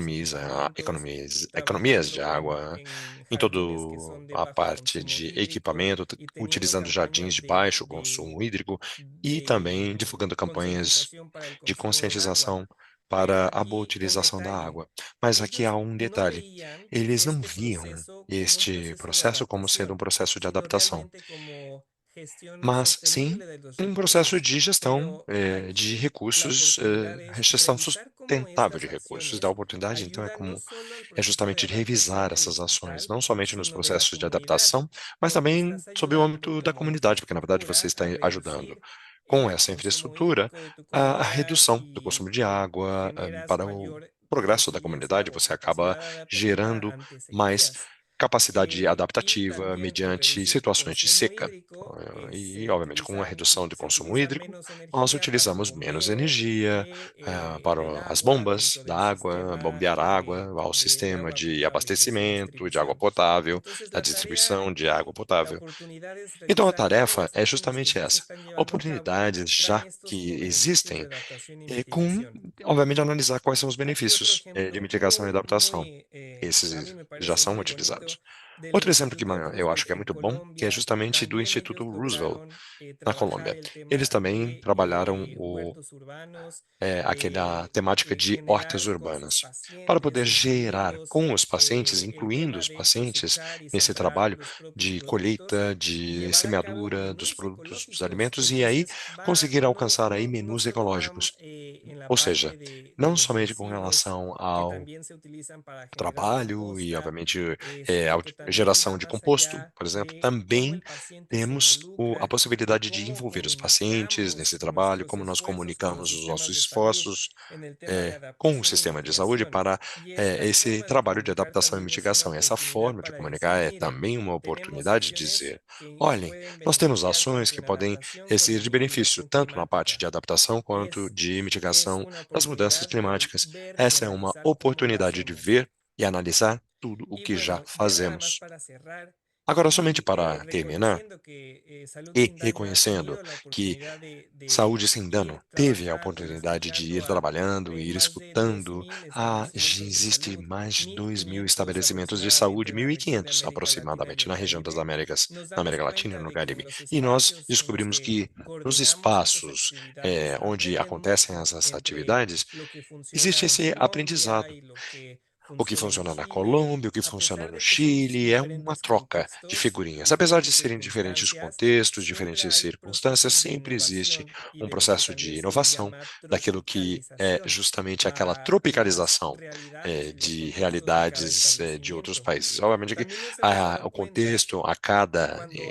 equipamientos, economias de trabajando água en em jardines que toda son de a bajo parte consumo de hídrico equipamento, y teniendo utilizando jardins campañas de baixo consumo hídrico e também divulgando campanhas concientización para el de consumo del agua. conscientização para a boa Y un utilização da detalle, água. Mas aqui há ellos um no detalhe: veían eles não este viam proceso como un este proceso de processo como sendo um adaptación, processo de sino adaptação, realmente como gestión mas sim sostenible de los um processo recursos. de gestão Pero de aquí la recursos, oportunidad es gestão revisar cómo sustentável de estas recursos. Da acciones oportunidade, então, ayudan no solo al é proceso de justamente de revisar adaptación en el essas ações, hospital, não somente nos sino de la processos de comunidad, adaptação, mas porque também estás sob o ayudando âmbito da como comunidade, porque na verdade você infraestructura está a ajudando reducir com el essa consumo infraestrutura hídrico de tu a comunidad redução do y consumo de água generas para o mayor progresso da resiliencia comunidade, o você acaba capacidad adaptativa gerando ante mais sequías. capacidade Y adaptativa también al mediante reducir tu situações de consumo seca. hídrico, E, obviamente, com a redução do se consumo utiliza hídrico, menos nós energía para el utilizamos menos bombeo energia del para as agua bombas dentro da del água, sistema bombear água ao de sistema agua de potable, de su abastecimento, de água distribución. potável, Entonces, da la tarea distribuição de água aquí, la potável. oportunidad es Então, a revisar cómo tarefa las é acciones que justamente ya se essa: están llevando a cabo oportunidades traen já estos que beneficios de existem, adaptación y com, mitigación. obviamente, analisar quais são os Aquí otro benefícios de ejemplo mitigação e adaptação. a Esses mí me já parece são muy utilizados. bonito del Outro exemplo que Instituto eu acho Roosevelt que é en muito bom, que é Colombia. justamente do También Instituto ellos Roosevelt, lograron na trabajar Colômbia. el tema Eles também de trabalharam huertos urbanos, aquela temática de hortas generar con sus urbanas, para poder pacientes, gerar incluidos com os pacientes, el incluindo tema os de pacientes, cosechar y nesse sembrar trabalho los propios de productos colheita, y de llevar a cabo semeadura dos menús produtos dos ecológicos. alimentos e aí Entonces va, conseguir alcançar aí no menus solo van ecológicos. en la Ou seja, parte de não los somente com residuos relação que ao también se utilizan para generar trabalho e, composta, obviamente, a sino que también geração va de más composto, allá por exemplo, de cómo também el paciente se temos a involucra y possibilidade de cómo envolver os pacientes comunicamos nesse trabalho, nuestros como nós esfuerzos con los comunicamos os nossos sistemas de salud esforços en el tema de com o adaptación y sistema de saúde mitigación. para Y esta ese forma de trabalho de comunicar adaptação e también es una mitigação. Essa oportunidad forma de para comunicar decir, é miren, também uma tenemos oportunidade de acciones dizer: que olhem, pueden nós temos beneficiar ações tanto que en podem adaptación como ser en de benefício mitigación tanto na parte climática. de adaptação quanto de Es mitigação una das mudanças oportunidad de climáticas. ver y Essa é uma analizar cómo lo oportunidade de hacemos. ver e analisar tudo o Y que já bueno, ya nada más fazemos. para cerrar Agora, somente y para terminar, reconociendo que Salud e Sin Daño ha reconhecendo tenido la que oportunidad Saúde Sem Dano ir teve a trabajando y oportunidade de escuchando ir a trabalhando e ir más de escutando. 2.000 Já establecimientos de existe salud, mais de 2.000 1.500 estabelecimentos de saúde, aproximadamente en la región de 1.500 América Latina y aproximadamente el na região das Caribe, Américas, nos na damos América Latina e cuenta no de que en Caribe. los E nós espacios en los descobrimos que que nos coordinamos estas espaços actividades, onde aprendemos acontecem essas entre atividades, lo que funciona existe en esse Colombia aprendizado. y lo que O que funciona en funciona na Chile, Colômbia, o que a funciona pesar no de que son Chile, é uma diferentes troca de contextos, figurinhas. Apesar de diferentes serem diferentes circunstancias, contextos, siempre diferentes hay circunstâncias, procesos de sempre existe innovación y um de lo que processo de también se le inovação llama daquilo que é tropicalización justamente aquela a las tropicalização realidades y los de contextos de cada realidades de outros establecimiento. países. Obviamente que También nos hemos dado o cuenta contexto a que cuando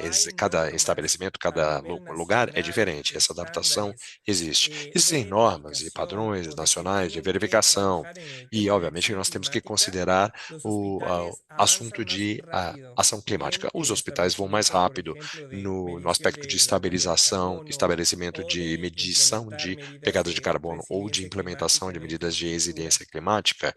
hay cada normas estabelecimento, a cada nivel lugar é nacional, diferente. Essa adaptação estándares existe. de Existem normas e verificación padrões o de que nacionais de tienen que verificação trabajar en el e, tema de obviamente, acción nós temos que climática, considerar los o hospitales assunto avanzan más de rápido ação climática. en Os hospitais vão mais establecimientos, por rápido ejemplo, de no medición aspecto de de la huella de estabilização, carbono estabelecimento o de de medição implementar de medidas pegada de de carbono ou de resiliencia implementação climática de en la medidas de infraestructura. resiliência climática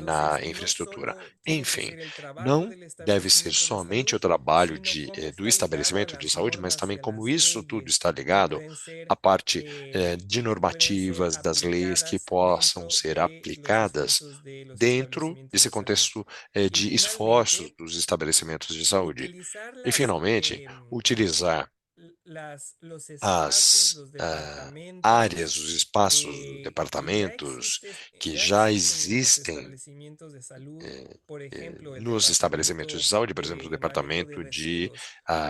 na Entonces, no infraestrutura. solo tiene que Enfim, ser el trabajo não del deve ser establecimiento de somente o salud, trabalho sino cómo do está ligado a estabelecimento de las saúde, mas normas também y a como las isso tudo leyes está que ligado pueden à ser parte de normativas, das leis que aplicadas possam dentro ser de los aplicadas esfuerzos de los dentro establecimientos desse de salud. contexto Y de esforços finalmente, dos estabelecimentos de saúde. utilizar E, finalmente, utilizar los espacios, as los departamentos áreas, os espaços, os que ya departamentos existen, que ya já existen en los existem establecimientos de salud, por ejemplo, el nos estabelecimentos de departamento saúde, por exemplo, o de manejo de departamento de residuos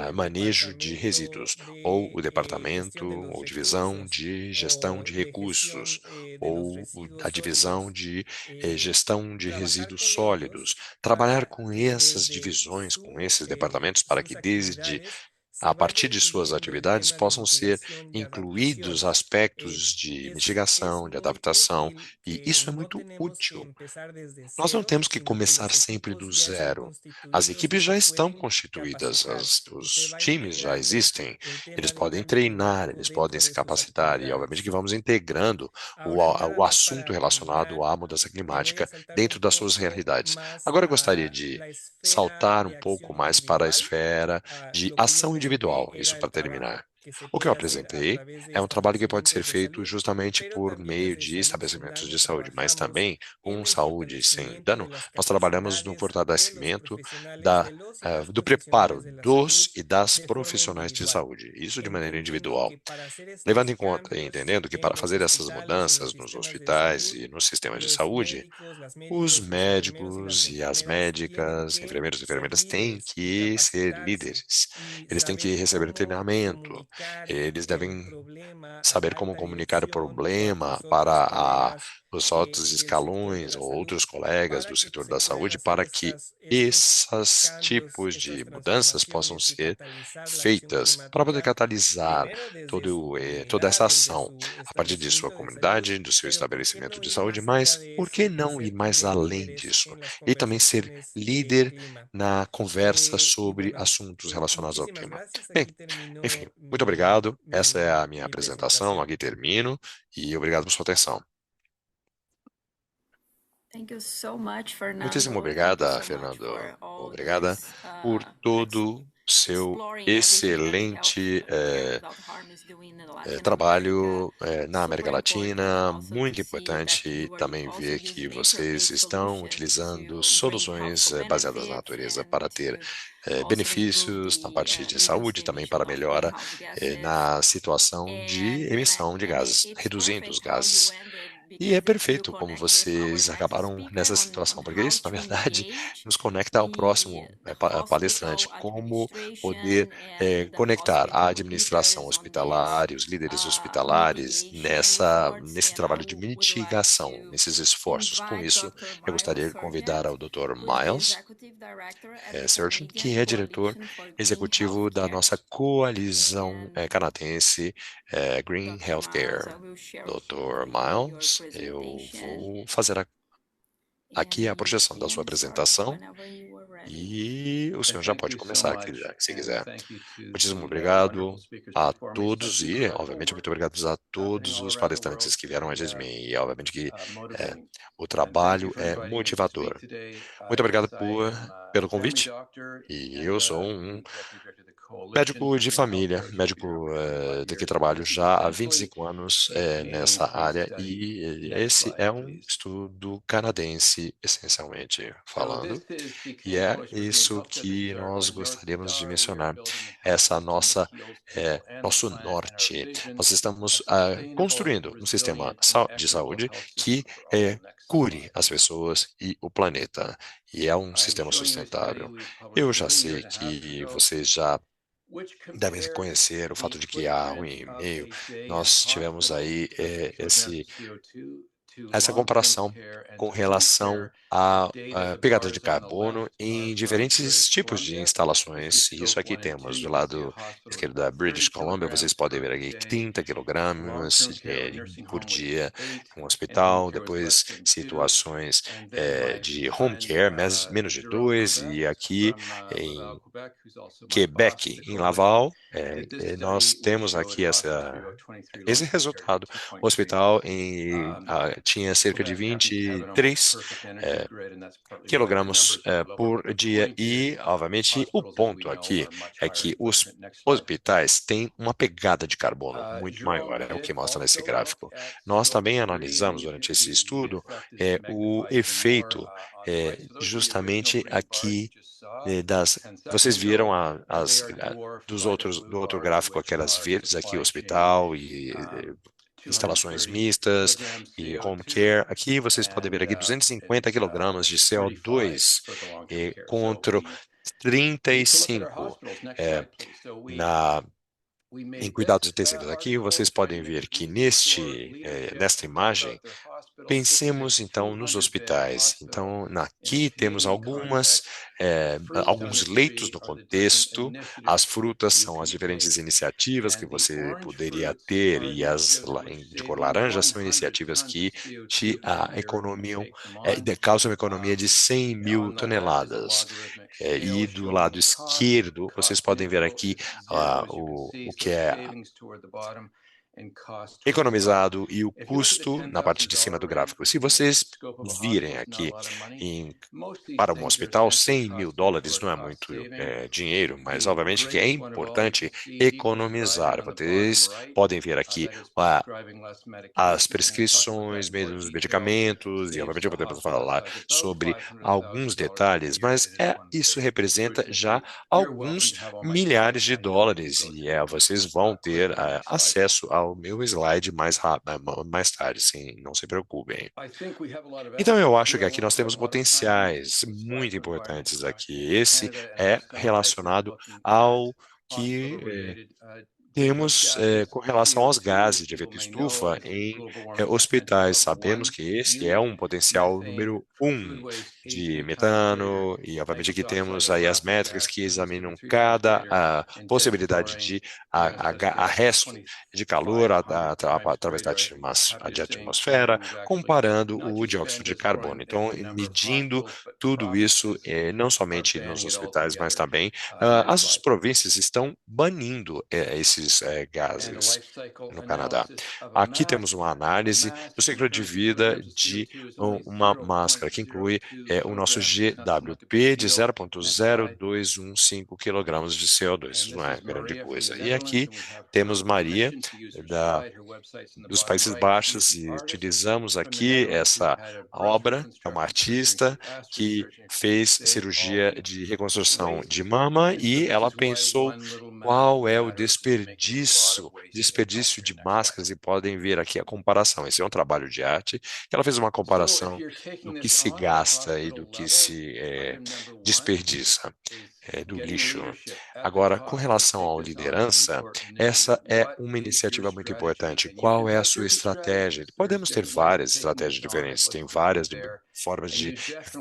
o el manejo de departamento resíduos, ou o de departamento gestión de los ou divisão recursos de gestão o de de gestión recursos, de los ou a residuos divisão sólidos. de eh, gestão de Trabajar resíduos con sólidos. ellos Trabalhar para com que essas desde divisões, com esses departamentos, para sus que desde actividades a se partir de base suas en atividades, temas de possam ser mitigación y incluídos adaptación. aspectos de Es mitigação, de muy adaptação, útil e que isso é no muito tenemos que útil. empezar desde Nós não cero, temos que sino que começar los sempre equipos do ya están zero. As constituidos y equipes se já estão pueden constituídas, capacitar. Y se os va times já integrando existem, el eles tema de podem cambio treinar, climático eles podem dentro se de sus capacitar e, obviamente, que actividades. vamos integrando Ahora, o nada más assunto para relacionado terminar, à mudança me voy a climática saltar un dentro das suas poco realidades. más Agora eu gostaria a de la esfera saltar um de pouco acción mais para a individual. esfera de Lo que yo ação individual, presenté isso era para el trabajo terminar. que se O que eu puede hacer a apresentei través de é um trabalho que pode ser establecimientos de feito salud, justamente pero por también meio desde de Salud Sin estabelecimentos de Daño saúde, mas trabajamos também en com el saúde sem fortalecimiento de dano, las nós trabalhamos no capacidades de los fortalecimento profesionales de los y las do preparo profesionales de la dos salud e das de forma profissionais de individual, saúde, isso de maneira entendiendo individual. que para hacer Levando estos em conta e cambios entendendo que en para los fazer essas hospitales, en los mudanças nos sistemas de hospitais salud, e nos sistemas de los saúde, médicos, las os médicos, los enfermeros y las médicos e as enfermeras tienen médicas, que enfermeiros e ser enfermeiras têm líderes y que ser capacitarse líderes. y Eles têm que saber receber cómo treinamento. comunicar Eles el devem problema a saber la como alta comunicar o dirección o a problema tus otros para colegas os altos del sector de escalões la ou salud outros colegas para do que setor se da puedan saúde hacer para que estos esses cambios, tipos estas de mudanças possam transformaciones y ser catalizar la acción feitas para poder climática, catalisar primero desde su toda comunidad, essa desde ação su a partir de sua establecimiento de salud, comunidade, do seu pero ¿por qué estabelecimento no de ir saúde, más allá mas de por que eso y não ir ser mais también além líderes disso? en las E também ser conversaciones de líder clima? na conversa Y sobre bueno, assuntos relacionados ao muchísimas clima. gracias. Bem, Aquí enfim, terminó muito obrigado. Essa é a minha mi apresentação. presentación. Aqui termino e obrigado por sua atenção. Thank you so much, Muitíssimo Fernando. Thank you obrigada, so much Fernando. for all Obrigada this por todo seu exploring everything that excelente Healthcare Without Harm is doing in Latin America. trabalho na América Super important Latina. also to Muito see that importante you are também also ver que using vocês nature-based estão solutions utilizando to bring soluções helpful baseadas na benefits natureza and para ter to also improve benefícios na the parte de reduce saúde, the também emission para of melhora greenhouse gases. na situação de emissão de gases, It's reduzindo os perfect how you gases. ended E é because you perfeito como connect with our vocês next acabaram speaker nessa on situação, porque how isso, na to verdade, engage nos conecta ao próximo the palestrante, hospital como poder administration and the conectar a hospital administração leaders on this hospitalar e os líderes hospitalares mitigation efforts. nesse And I trabalho de would like mitigação, to nesses esforços. Com invite isso, Dr. eu gostaria Miles de convidar Surgeon, ao Dr. who is the Miles executive director at the Surgeon, Canadian que é diretor Coalition for Green executivo da Healthcare. nossa coalizão And canadense Green Dr. Miles, Healthcare. I will share Dr. with you your Miles, eu presentation, vou fazer aqui a and you projeção da sua can start apresentação whenever you are ready. e o senhor já Thank pode you so começar much, se and quiser. thank you to Muitíssimo the obrigado wonderful speakers a before me. todos Such e, incredible obviamente, muito work obrigado a happening todos all os around the world palestrantes que vieram and antes de mim. E, obviamente, que motivating. o And thank you trabalho for é inviting me to speak motivador. today. Muito obrigado Yes, I am pelo a family convite. doctor E and eu sou the um executive director of the Coalition médico for de Green família, Healthcare, which has been around médico for 25 de que years, and trabalho this is já há essentially 25 anos a nessa Canadian-based área study. e Next esse slide, é um please. estudo canadense, essencialmente So falando, this is the e Canadian é Coalition for Green isso Healthcare. This que is our nós North gostaríamos de Star. We are mencionar, building a health essa system that nossa, heals people and the nosso planet, and our norte. vision, Nós a estamos sustainable, construindo um sistema resilient, and de equitable saúde health que system for all. Next cure slide. as pessoas e o planeta, e é um I am sistema showing you a study sustentável. we published Eu já about a year sei and a half que ago, vocês já which devem compared conhecer o the fato de que há um footprint e of meio a day in nós tivemos hospital aí per 50 kilograms of CO2 to essa long-term comparação care and com community relação care. The à data, the pegada de bars on the carbono left are em from diferentes British tipos de Columbia. This is instalações. E isso scope aqui 1 and 2. temos do You can see a lado hospital with esquerdo da about British 30 Columbia, vocês kilograms podem per ver aqui day. 30 quilogramas Long-term care or nursing por home, which dia, is 8, um and home hospital, care was less depois than 2. situações And then my de home friend care, menos de Jerome 2, Corbett e aqui from em Laval, Quebec, who's also my boss at Quebec, the em coalition, Laval, did this nós study, which temos showed aqui a hospital with about 23 esse lungs compared to resultado. O 2.3. hospital tinha cerca de Quebec happens to have an almost 23 perfect energy grid, and that's partly why their quilogramas numbers are lower. por But the dia. point E, is, obviamente, o hospitals, as we ponto know, aqui are much é higher in que os footprint. Next slide. hospitais têm uma pegada de carbono muito Jerome maior, é o did que mostra nesse also look gráfico. at Nós Scope também 3, and analisamos durante esse the estudo effect is o magnified even more efeito on the right. So those are the original justamente green bars you aqui just saw das. 10 Vocês seconds viram ago, and they are dwarfed by the blue do outro bars, gráfico which aquelas are verdes aqui, supply chain, hospital e instalações 230 mistas kilograms e home CO2, care. Aqui vocês podem and ver aqui 250 quilogramas de 35 CO2 for the long-term care. So contra we to look at our 35 hospitals. Next slide, please. So na we em made cuidados this intensivos. Aqui article vocês trying podem to ver que convince for nesta leadership to think imagem about their hospital Pensemos então nos hospitais. Então, aqui temos alguns leitos no contexto. As frutas são as diferentes iniciativas que você poderia ter, e de cor laranja são iniciativas que causam economia de 100 mil toneladas. E do lado esquerdo, vocês podem ver aqui o que é economizado e o custo na parte de cima do gráfico. Se vocês virem aqui para um hospital, 100 mil dólares não é muito dinheiro, mas obviamente que é importante economizar. Vocês podem ver aqui as prescrições, dos medicamentos, e obviamente podemos falar sobre alguns detalhes, mas isso representa já alguns milhares de dólares, e vocês vão ter acesso ao meu slide mais rápido, mais tarde, sim, não se preocupem. Então, eu acho que aqui nós temos potenciais muito importantes aqui. Esse é relacionado ao que temos com relação aos gases de efeito estufa em hospitais. Sabemos que esse é um potencial número 1 de metano, e obviamente aqui temos aí as métricas que examinam cada possibilidade de arresto de calor através da atmosfera, comparando o dióxido de carbono. Então, medindo tudo isso, não somente nos hospitais, mas também as províncias estão banindo esses gases no Canadá. Aqui temos uma análise do ciclo de vida de uma máscara que inclui o nosso GWP de 0,0215 kg de CO2. Isso não é grande coisa. E aqui temos Maria, dos Países Baixos, e utilizamos aqui essa obra, é uma artista que fez cirurgia de reconstrução de mama, e ela pensou qual é o desperdício de máscaras, e podem ver aqui a comparação. Esse é um trabalho de arte, que ela fez uma comparação do que se gasta e do que se desperdiça. Do lixo. Agora, com relação à liderança, essa é uma iniciativa muito importante. Qual é a sua estratégia? Podemos ter várias estratégias diferentes, tem várias formas de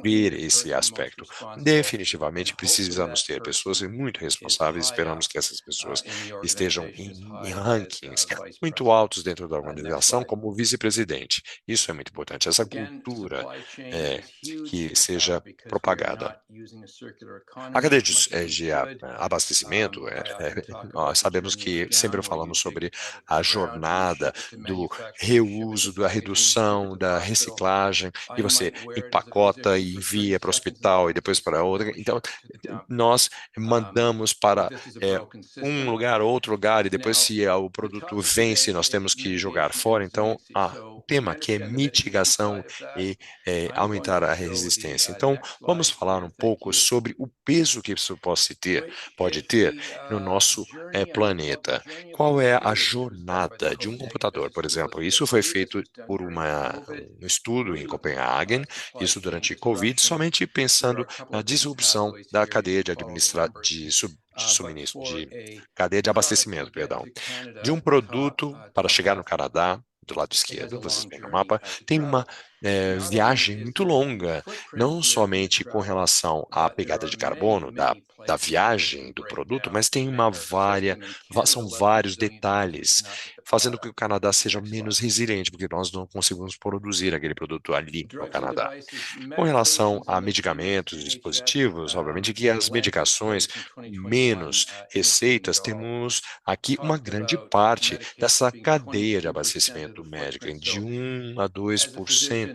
ver esse aspecto. Definitivamente precisamos ter pessoas muito responsáveis, esperamos que essas pessoas estejam em rankings muito altos dentro da organização, como vice-presidente. Isso é muito importante, essa cultura que seja propagada. A cadeia de abastecimento, nós sabemos que sempre falamos sobre a jornada do reuso, da redução, da reciclagem, e você empacota e envia para o hospital e depois para outra. Então, nós mandamos para um lugar, outro lugar, e depois, se o produto vence, nós temos que jogar fora. Então, o tema aqui é mitigação e aumentar a resistência. Então, vamos falar um pouco sobre o peso que isso pode ter no nosso planeta. Qual é a jornada de um computador, por exemplo? Isso foi feito por um estudo em Copenhagen, isso durante Covid, somente pensando na disrupção da cadeia de suministro, de cadeia de abastecimento, perdão, de um produto para chegar no Canadá. Do lado esquerdo, vocês veem no mapa, tem uma viagem muito longa, não somente com relação à pegada de carbono da viagem do produto, mas tem são vários detalhes, fazendo com que o Canadá seja menos resiliente, porque nós não conseguimos produzir aquele produto ali no Canadá. Com relação a medicamentos e dispositivos, obviamente que as medicações menos receitas, temos aqui uma grande parte dessa cadeia de abastecimento médico, de 1 a 2%.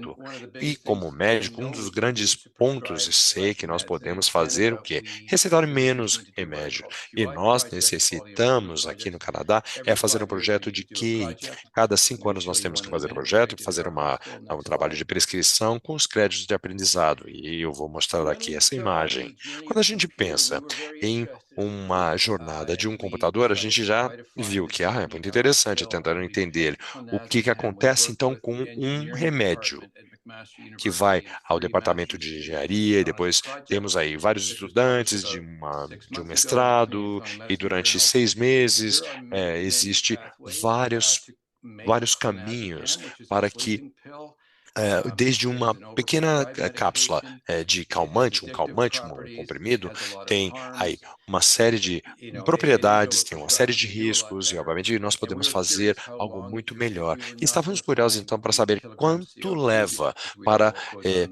E, como médico, um dos grandes pontos sei que nós podemos fazer o quê? Receitar menos remédio. E nós necessitamos, aqui no Canadá, fazer um projeto de que cada 5 anos nós temos que fazer um projeto, fazer um trabalho de prescrição com os créditos de aprendizado. E eu vou mostrar aqui essa imagem. Quando a gente pensa em uma jornada de um computador, a gente já viu que é muito interessante, tentando entender o que acontece então com um remédio que vai ao departamento de engenharia, e depois temos aí vários estudantes de um mestrado, e durante 6 meses existe vários caminhos para que desde uma pequena cápsula de calmante, um comprimido, tem aí uma série de propriedades, tem uma série de riscos, e obviamente nós podemos fazer algo muito melhor. E estávamos curiosos então para saber quanto leva para eh,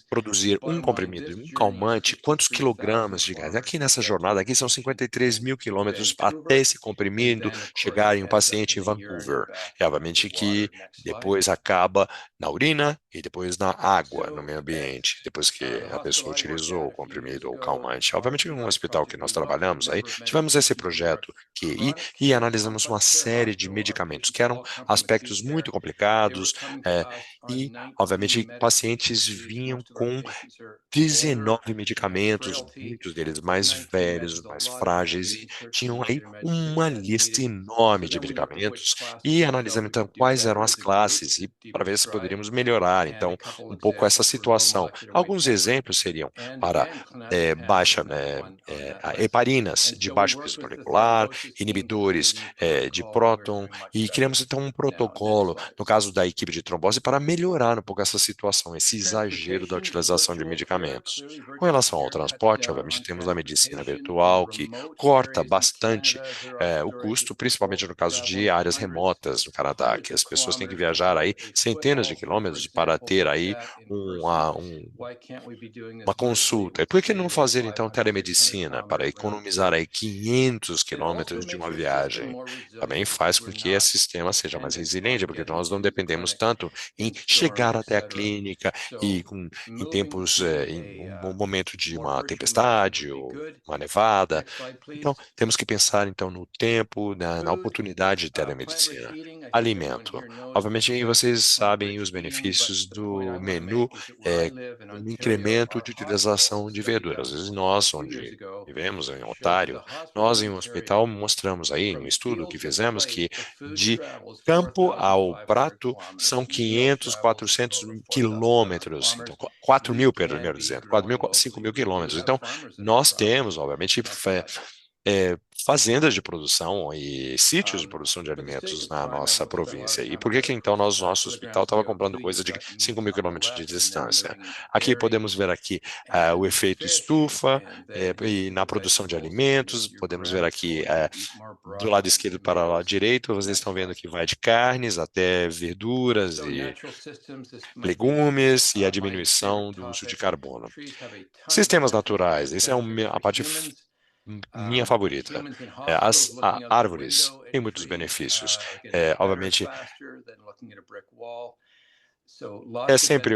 produzir um comprimido, um calmante, quantos quilogramas de gás. Aqui nessa jornada, aqui são 53 mil quilômetros até esse comprimido chegar em um paciente em Vancouver. E obviamente que depois acaba na urina e depois na água, no meio ambiente, depois que a pessoa utilizou o comprimido ou o calmante. Obviamente, no hospital que nós trabalhamos aí, tivemos esse projeto QI e analisamos uma série de medicamentos, que eram aspectos muito complicados, e, obviamente, pacientes vinham com 19 medicamentos, muitos deles mais velhos, mais frágeis, e tinham aí uma lista enorme de medicamentos, e analisando então quais eram as classes, e para ver se poderíamos melhorar, então, um pouco essa situação. Alguns exemplos seriam para heparinas de baixo peso molecular, inibidores de próton, e criamos então um protocolo, no caso da equipe de trombose, para melhorar um pouco essa situação, esse exagero da utilização de medicamentos. Com relação ao transporte, obviamente temos a medicina virtual, que corta bastante o custo, principalmente no caso de áreas remotas no Canadá, que as pessoas têm que viajar aí centenas de quilômetros para ter aí uma consulta. E por que não fazer então telemedicina para economizar aí 500 quilômetros de uma viagem? Também faz com que esse sistema seja mais resiliente, porque nós não dependemos tanto em chegar até a clínica e em tempos, em um momento de uma tempestade ou uma nevada. Então, temos que pensar então no tempo, na oportunidade de telemedicina. Alimento. Obviamente, aí vocês sabem os benefícios do menu, um incremento de utilização de verduras. Às vezes nós, onde vivemos, em Ontário, nós em um hospital mostramos aí, em um estudo que fizemos, que de campo ao prato são 500, 400 quilômetros, então 4 mil, melhor dizendo, 4 mil, 5 mil quilômetros. Então, nós temos, obviamente, fazendas de produção e sítios de produção de alimentos na nossa província. E por que que então nosso hospital estava comprando coisa de 5 mil quilômetros de distância? Aqui podemos ver aqui o efeito estufa e na produção de alimentos, podemos ver aqui do lado esquerdo para o lado direito, vocês estão vendo que vai de carnes até verduras e legumes e a diminuição do uso de carbono. Sistemas naturais, essa é a parte minha favorita. As árvores têm muitos benefícios. Obviamente, sempre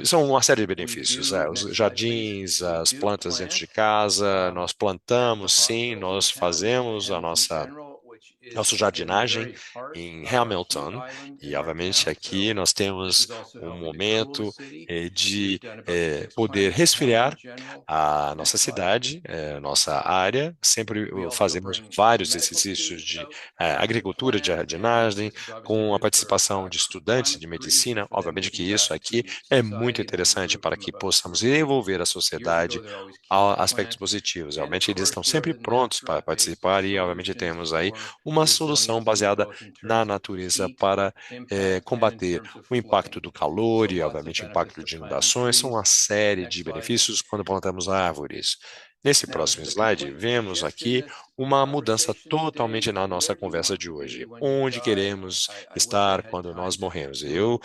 são uma série de benefícios. Os jardins, as plantas dentro de casa, nós plantamos, sim, nós fazemos a nossa jardinagem em Hamilton, e obviamente aqui nós temos um momento de poder resfriar a nossa cidade, nossa área. Sempre fazemos vários exercícios de agricultura, de jardinagem, com a participação de estudantes de medicina. Obviamente que isso aqui é muito interessante para que possamos envolver a sociedade a aspectos positivos. Realmente eles estão sempre prontos para participar, e obviamente temos aí uma solução baseada na natureza para combater o impacto do calor e, obviamente, o impacto de inundações. São uma série de benefícios quando plantamos árvores. Nesse próximo slide, vemos aqui uma mudança totalmente na nossa conversa de hoje. Onde queremos estar quando nós morremos? Eu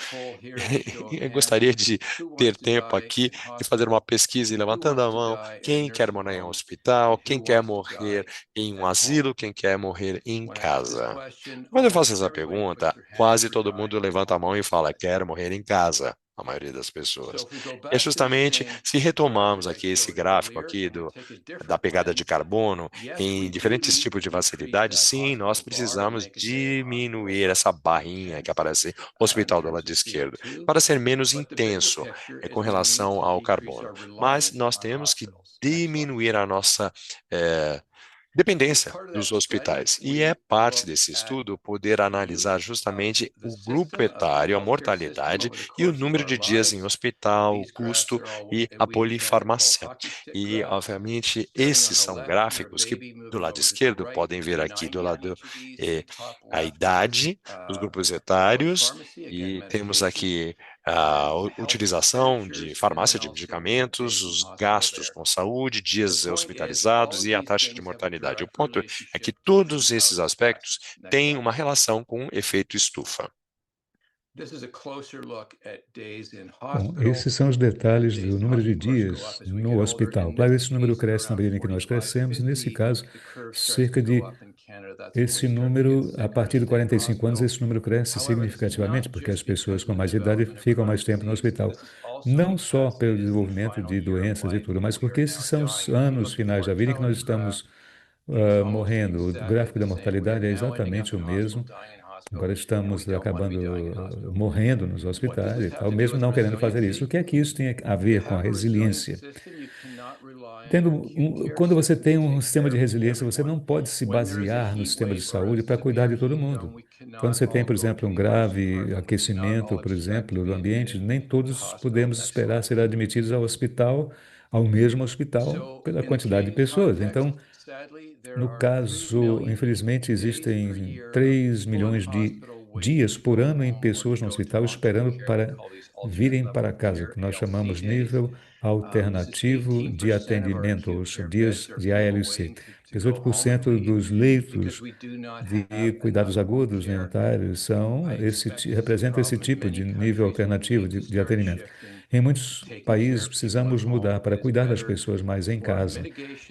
gostaria de ter tempo aqui e fazer uma pesquisa e levantando a mão, quem quer morar em um hospital, quem quer morrer em um asilo, quem quer morrer em casa. Quando eu faço essa pergunta, quase todo mundo levanta a mão e fala, quero morrer em casa. A maioria das pessoas. É justamente se retomarmos aqui esse gráfico aqui da pegada de carbono em diferentes tipos de facilidade, sim, nós precisamos diminuir essa barrinha que aparece no hospital do lado esquerdo, para ser menos intenso com relação ao carbono. Mas nós temos que diminuir a nossa dependência dos hospitais. E é parte desse estudo poder analisar justamente o grupo etário, a mortalidade e o número de dias em hospital, o custo e a polifarmácia. E, obviamente, esses são gráficos que, do lado esquerdo, podem ver aqui do lado a idade dos grupos etários, e temos aqui a utilização de farmácia de medicamentos, os gastos com saúde, dias hospitalizados e a taxa de mortalidade. O ponto é que todos esses aspectos têm uma relação com o efeito estufa. Bom, esses são os detalhes do número de dias no hospital. Claro, esse número cresce na medida em que nós crescemos, e nesse caso, cerca de esse número, a partir de 45 anos, esse número cresce significativamente, porque as pessoas com mais idade ficam mais tempo no hospital. Não só pelo desenvolvimento de doenças e tudo, mas porque esses são os anos finais da vida em que nós estamos morrendo. O gráfico da mortalidade é exatamente o mesmo. Agora estamos acabando morrendo nos hospitais e tal, mesmo não querendo fazer isso. O que é que isso tem a ver com a resiliência? Quando você tem um sistema de resiliência, você não pode se basear no sistema de saúde para cuidar de todo mundo. Quando você tem, por exemplo, um grave aquecimento, por exemplo, do ambiente, nem todos podemos esperar ser admitidos ao hospital, ao mesmo hospital, pela quantidade de pessoas. Então, no caso, infelizmente, existem 3 milhões de dias por ano em pessoas no hospital esperando para virem para casa, que nós chamamos nível alternativo de atendimento, os dias de ALC. 18% dos leitos de cuidados agudos neonatais representam esse tipo de nível alternativo de atendimento. Em muitos países, precisamos mudar para cuidar das pessoas mais em casa.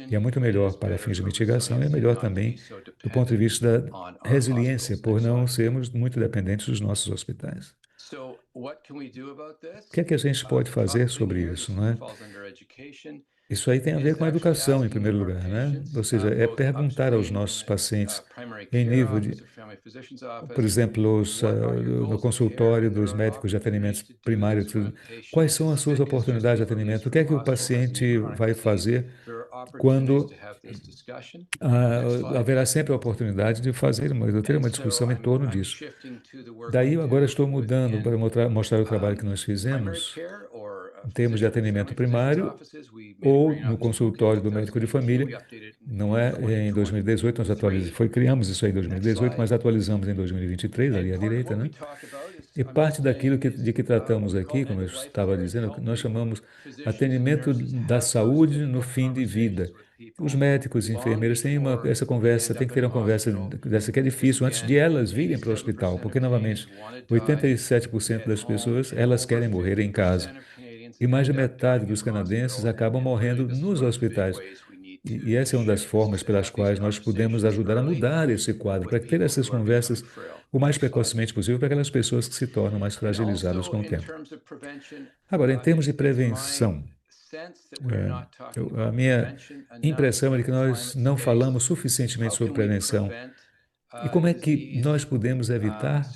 E é muito melhor para fins de mitigação e é melhor também do ponto de vista da resiliência, por não sermos muito dependentes dos nossos hospitais. O que é que a gente pode fazer sobre isso, não é? Isso aí tem a ver com a educação, em primeiro lugar, né? Ou seja, é perguntar aos nossos pacientes em nível de, por exemplo, no consultório dos médicos de atendimento primário, quais são as suas oportunidades de atendimento? O que é que o paciente vai fazer quando haverá sempre a oportunidade de ter uma discussão em torno disso. Daí eu agora estou mudando para mostrar o trabalho que nós fizemos em termos de atendimento primário ou no consultório do médico de família. Não é em 2018, nós criamos isso aí em 2018, mas atualizamos em 2023, ali à direita, né? E parte daquilo de que tratamos aqui, como eu estava dizendo, nós chamamos atendimento da saúde no fim de vida. Os médicos e enfermeiros têm essa conversa, tem que ter uma conversa dessa que é difícil antes de elas virem para o hospital, porque, novamente, 87% das pessoas, elas querem morrer em casa. E mais de metade dos canadenses acabam morrendo nos hospitais. E essa é uma das formas pelas quais nós podemos ajudar a mudar esse quadro, para ter essas conversas o mais precocemente possível para aquelas pessoas que se tornam mais fragilizadas com o tempo. Agora, em termos de prevenção, a minha impressão é de que nós não falamos suficientemente sobre prevenção. E como é que nós podemos evitar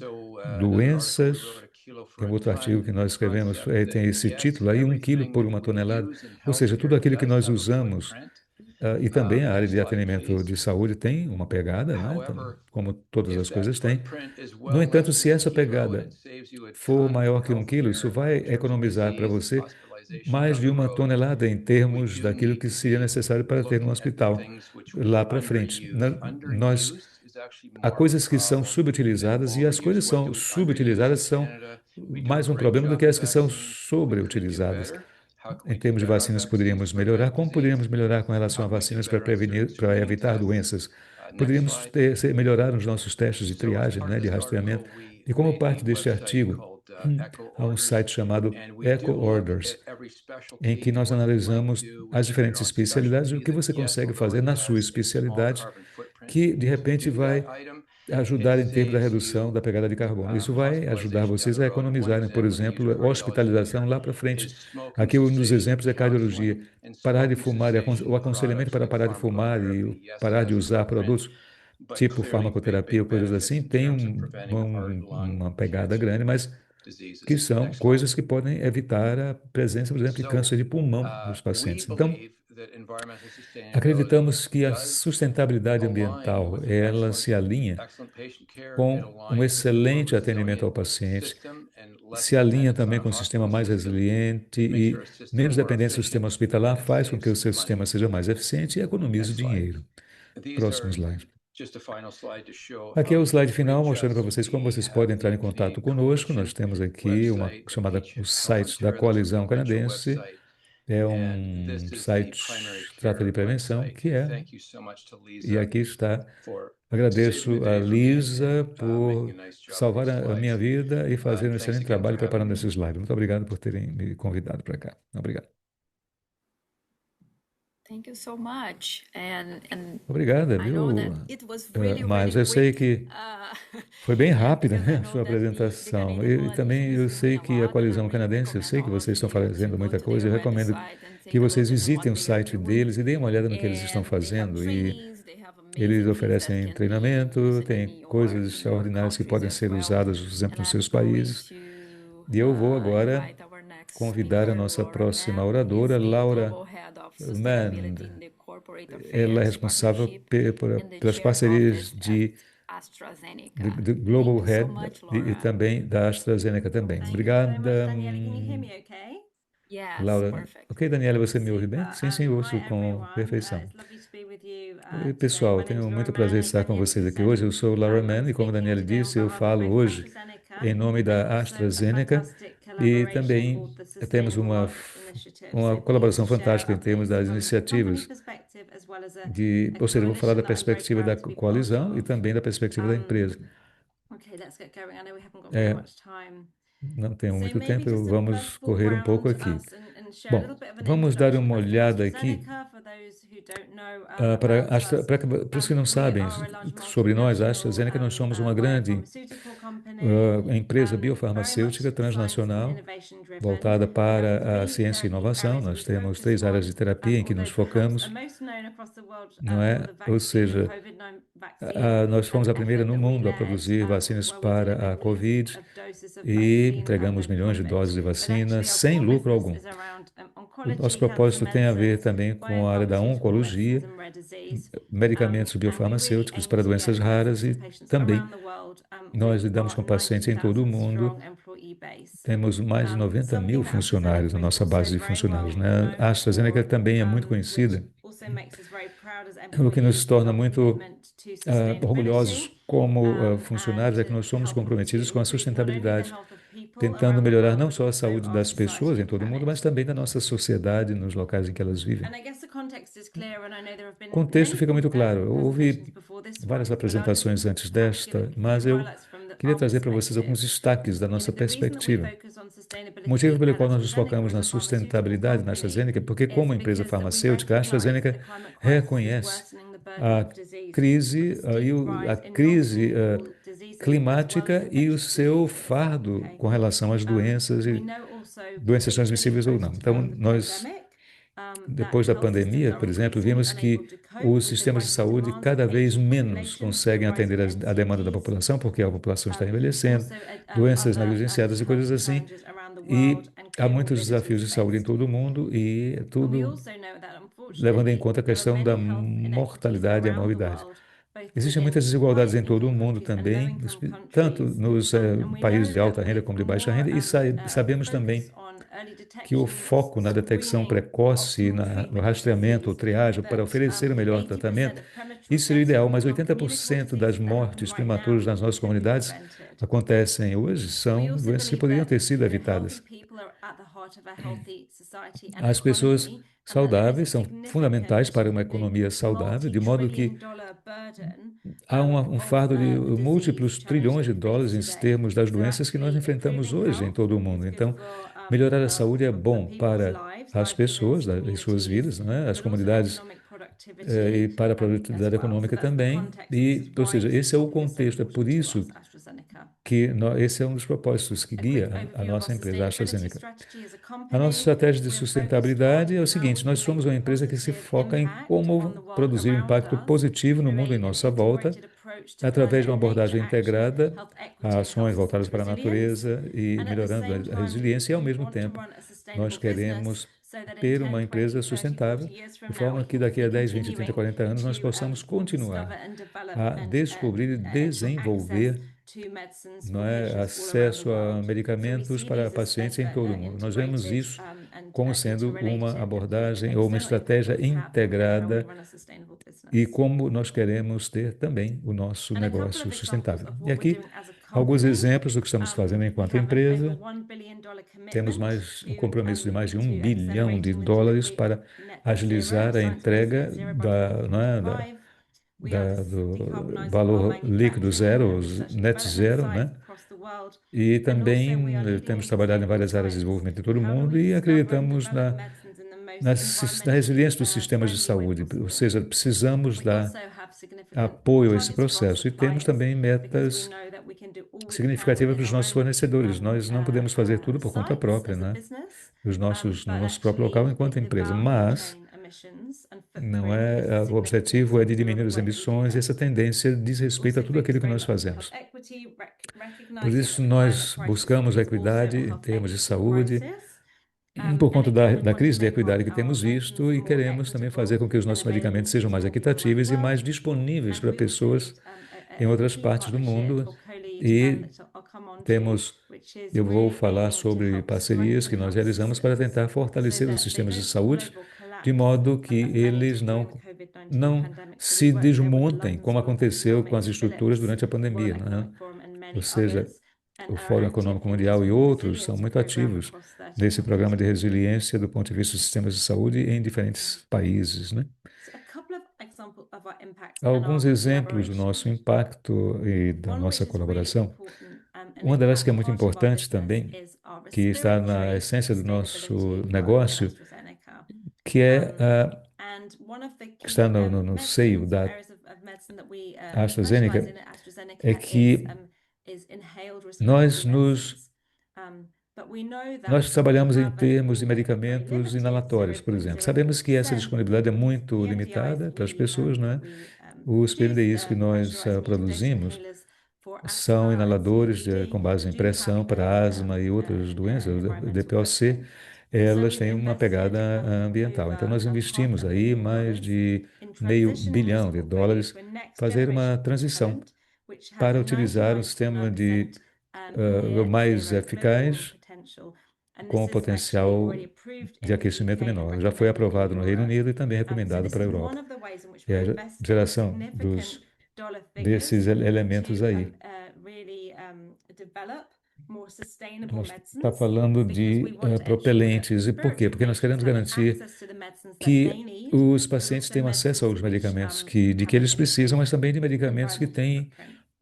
doenças? Tem outro artigo que nós escrevemos, tem esse título aí, 1 quilo por 1 tonelada. Ou seja, tudo aquilo que nós usamos, e também a área de atendimento de saúde tem uma pegada, né? Como todas as coisas têm. No entanto, se essa pegada for maior que 1 quilo, isso vai economizar para você mais de 1 tonelada em termos daquilo que seria necessário para ter no hospital lá para frente. Há coisas que são subutilizadas e as coisas são subutilizadas são mais um problema do que as que são sobreutilizadas. Em termos de vacinas, poderíamos melhorar. Como poderíamos melhorar com relação a vacinas para prevenir, para evitar doenças? Poderíamos melhorar os nossos testes de triagem, né, de rastreamento. E como parte deste artigo, há um site chamado Eco Orders, em que nós analisamos as diferentes especialidades e o que você consegue fazer na sua especialidade, que de repente vai ajudar em termos da redução da pegada de carbono. Isso vai ajudar vocês a economizarem, por exemplo, hospitalização lá para frente. Aqui um dos exemplos é cardiologia. Parar de fumar, o aconselhamento para parar de fumar e parar de usar produtos tipo farmacoterapia ou coisas assim, tem uma pegada grande, mas que são coisas que podem evitar a presença, por exemplo, de câncer de pulmão nos pacientes. Então, acreditamos que a sustentabilidade ambiental, ela se alinha com um excelente atendimento ao paciente, se alinha também com um sistema mais resiliente e menos dependente do sistema hospitalar, faz com que o seu sistema seja mais eficiente e economize dinheiro. Próximo slide. Aqui é o slide final mostrando para vocês como vocês podem entrar em contato conosco. Nós temos aqui uma chamada o site da Coalizão Canadense. É um site que trata de prevenção, e aqui está. Agradeço a Lisa por salvar a minha vida e fazer um excelente trabalho preparando esse slide. Muito obrigado por terem me convidado para cá. Obrigado. Thank you so much. And Obrigada, I know viu? that it was really, Mas really eu sei quick. que foi bem Yeah, rápida, because I né, a know sua that the apresentação. Canadian E one também eu is sei doing que a a lot, and I Coalizão really Canadense, eu sei que recommend all vocês estão of you to fazendo go muita to coisa. Eu their recomendo website and que take a vocês look at visitem o what they are site doing. deles e deem uma olhada no que eles estão And they have fazendo. E trainings, they have eles amazing things that oferecem can be treinamento, used tem in coisas your extraordinárias que countries podem as ser well. usadas, por exemplo, And nos I'm seus going países. to E eu vou agora invite our next convidar a speaker, nossa Laura próxima Mann, who oradora, is the Laura Global Head of Mann. Sustainability in the Corporate Ela é Affairs responsável Partnership and the pelas Chair parcerias Office at AstraZeneca. de Global Thank you so Head much, e Laura. também da AstraZeneca também. Thank you very much, Obrigada, Daniela. Can you hear me okay? Yes, Laura. perfect. Ok, Daniela, você me ouve bem? Super. Sim, sim, ouço Hi com everyone. perfeição. It's lovely to be with you Oi, today. pessoal, My tenho name's muito Laura prazer em Mann, as estar com Daniela vocês just aqui hoje. Eu said. sou Laura I'm Mann e, como a speaking Daniela today on disse, eu behalf of falo both hoje AstraZeneca em nome and da also a AstraZeneca fantastic e collaboration também called the temos Sustainable Health Initiative. uma So keen colaboração to share fantástica em termos updates das from the company iniciativas perspective as well as ou seja, eu vou falar coalition da that I'm very perspectiva da proud to be part coalizão e of. também da perspectiva da empresa. Okay, let's get going. I know we haven't got very É, much time. não tenho So muito maybe tempo, just a vamos first correr um pouco foreground aqui. and share a little Bom, bit of an vamos dar introduction uma back to olhada aqui AstraZeneca for those who don't know para about us. os que não We sabem are a large sobre nós, a multinational AstraZeneca, nós somos uma grande biopharmaceutical company, empresa very much biofarmacêutica science and transnacional innovation driven. voltada We have para a three ciência e therapeutic inovação. areas we Nós temos focus 3 áreas on, de terapia em que nos although perhaps focamos, most known across the world não for é? the Ou vaccine, seja, COVID-19 vaccine, nós fomos a primeira effort no that we mundo a led, produzir vacinas where we para delivered a millions Covid of doses of e vaccine entregamos under milhões de COVID. doses de But vacina actually, our sem core lucro business algum. is around O nosso oncology, propósito cancer tem a ver medicines, também com a área da biopharmaceutical medicines, oncologia, and rare disease. medicamentos And we really biofarmacêuticos aim para to doenças get raras medicines e to patients também around the world nós with lidamos our com pacientes em todo o 90,000 mundo. strong employee base. Temos mais de 90 Something mil that AstraZeneca funcionários na is nossa also base de very funcionários, well né? A known AstraZeneca for, também é muito which conhecida, also makes us very proud as o que nos employees, is torna our muito commitment to orgulhosos sustainability como and funcionários, é to que nós somos help to comprometidos com a improve not only the sustentabilidade, health of people tentando around the melhorar world, não but só a also saúde our das society pessoas em and todo o mundo, mas planet. também da nossa sociedade nos locais em que elas vivem. And I guess the context is clear, and I know there have O been contexto many fica muito claro. Houve presentations before this várias one, but I'll just apresentações antes perhaps give a desta, few mas eu highlights from queria our trazer para vocês alguns perspective. destaques da nossa The reason that we perspectiva. focus on O sustainability motivo pelo at qual nós nos AstraZeneca focamos as na a pharmaceutical sustentabilidade na company AstraZeneca é porque, is como empresa because that we farmacêutica, a recognize that AstraZeneca the climate crisis is reconhece worsening the burden a of disease, with crise, a steep a rise in crise non-communicable diseases as well as climática e o infectious seu diseases. fardo Okay. com relação às doenças We e know also, doenças particularly transmissíveis ou não. post Então, the nós, pandemic, that depois da health systems pandemia, are por exemplo, increasingly vimos unable que to cope os with the sistemas de rising saúde demands of cada vez aging menos population, the conseguem rising atender a demanda da NCDs, população, porque a população está envelhecendo, also doenças other negligenciadas e coisas health assim. challenges around the E world and há muitos desafios comorbidities de saúde em faced. todo o mundo e And we tudo also know that levando em unfortunately conta a there are questão many da health inequities mortalidade e a around the morbidade. world, both Existem within muitas desigualdades high em todo o income mundo countries and low também, income tanto countries. nos And we países know de alta that renda with como de baixa more renda, e sabemos também focus on early que o detection, foco na detecção screening, precoce, optimal no treatment of rastreamento ou disease, triagem para that oferecer o melhor 80% tratamento, of premature isso seria o deaths ideal, from mas non-communicable 80% das diseases that happen mortes right prematuras now nas nossas can be comunidades prevented. acontecem hoje We são also doenças que believe poderiam that ter sido healthy evitadas. people are at the heart of a healthy society and As pessoas economy, and that there is a saudáveis são fundamentais para uma significant economia saudável, de modo que multi-trillion-dollar burden há um fardo de of múltiplos disease trilhões de challenges we dólares face em today. termos das So doenças que nós actually, enfrentamos improving hoje em health todo o is mundo. good Então, for melhorar a saúde é bom people's para lives, as livelihoods, pessoas, as suas vidas, communities, né, as but also comunidades, economic e productivity para a as produtividade well. So econômica that's the também. context. This is Ou why seja, this esse é o topic is so contexto, é por important to isso us, AstraZeneca. que esse é um dos propósitos que A quick guia a overview of our nossa empresa, a sustainability AstraZeneca. strategy as a A nossa company. estratégia de We're focused sustentabilidade on é o how seguinte: we nós can somos make uma a empresa que se positive foca em impact on como the world produzir um around impacto us, positivo no mundo em create an nossa volta, integrated approach to através de uma climate and abordagem nature action, integrada health a equity, ações health voltadas para a resilience. natureza e And at the melhorando same a time, resiliência, e ao we mesmo want to tempo run a nós sustainable queremos business so that in ter 10, uma 20, empresa 30, sustentável, 40 years from de now, forma we que can daqui a be 10, 20, 30, continuing 40 anos nós to possamos discover continuar and develop a and descobrir e actually desenvolver não é, acesso a medicamentos para pacientes em todo o mundo. Nós vemos isso como sendo uma abordagem ou uma estratégia integrada e como nós queremos ter também o nosso negócio sustentável. E aqui, alguns exemplos do que estamos fazendo enquanto empresa. Temos um compromisso de mais de $1 bilhão para agilizar a entrega não é, do valor líquido zero, net zero, né? E também temos trabalhado em várias áreas de desenvolvimento de todo mundo e acreditamos na resiliência dos sistemas de saúde, ou seja, precisamos dar apoio a esse processo e temos também metas significativas para os nossos fornecedores. Nós não podemos fazer tudo por conta própria, né? No nosso próprio local enquanto empresa, mas não é, o objetivo é de diminuir as emissões e essa tendência diz respeito a tudo aquilo que nós fazemos. Por isso, nós buscamos a equidade em termos de saúde, por conta da crise de equidade que temos visto e queremos também fazer com que os nossos medicamentos sejam mais equitativos e mais disponíveis para pessoas em outras partes do mundo. E eu vou falar sobre parcerias que nós realizamos para tentar fortalecer os sistemas de saúde, de modo que eles não se desmontem, como aconteceu com as estruturas durante a pandemia, né? Ou seja, o Fórum Econômico Mundial e outros são muito ativos nesse programa de resiliência do ponto de vista dos sistemas de saúde em diferentes países, né? Alguns exemplos do nosso impacto e da nossa colaboração. Uma delas que é muito importante também, que está na essência do nosso negócio, que está no seio da AstraZeneca, é que nós trabalhamos em termos de medicamentos inalatórios, por exemplo. Sabemos que essa disponibilidade é muito limitada para as pessoas, não é? Os PMDIs que nós produzimos são inaladores com base em pressão para asma e outras doenças, o DPOC, elas têm uma pegada ambiental. Então, nós investimos aí mais de $500 milhão fazer uma transição para utilizar um sistema mais eficaz com potencial de aquecimento menor. Já foi aprovado no Reino Unido e também recomendado para a Europa. E a geração desses elementos aí. Nós está falando de propelentes. E por quê? Porque nós queremos garantir que os pacientes tenham acesso aos medicamentos de que eles precisam, mas também de medicamentos que têm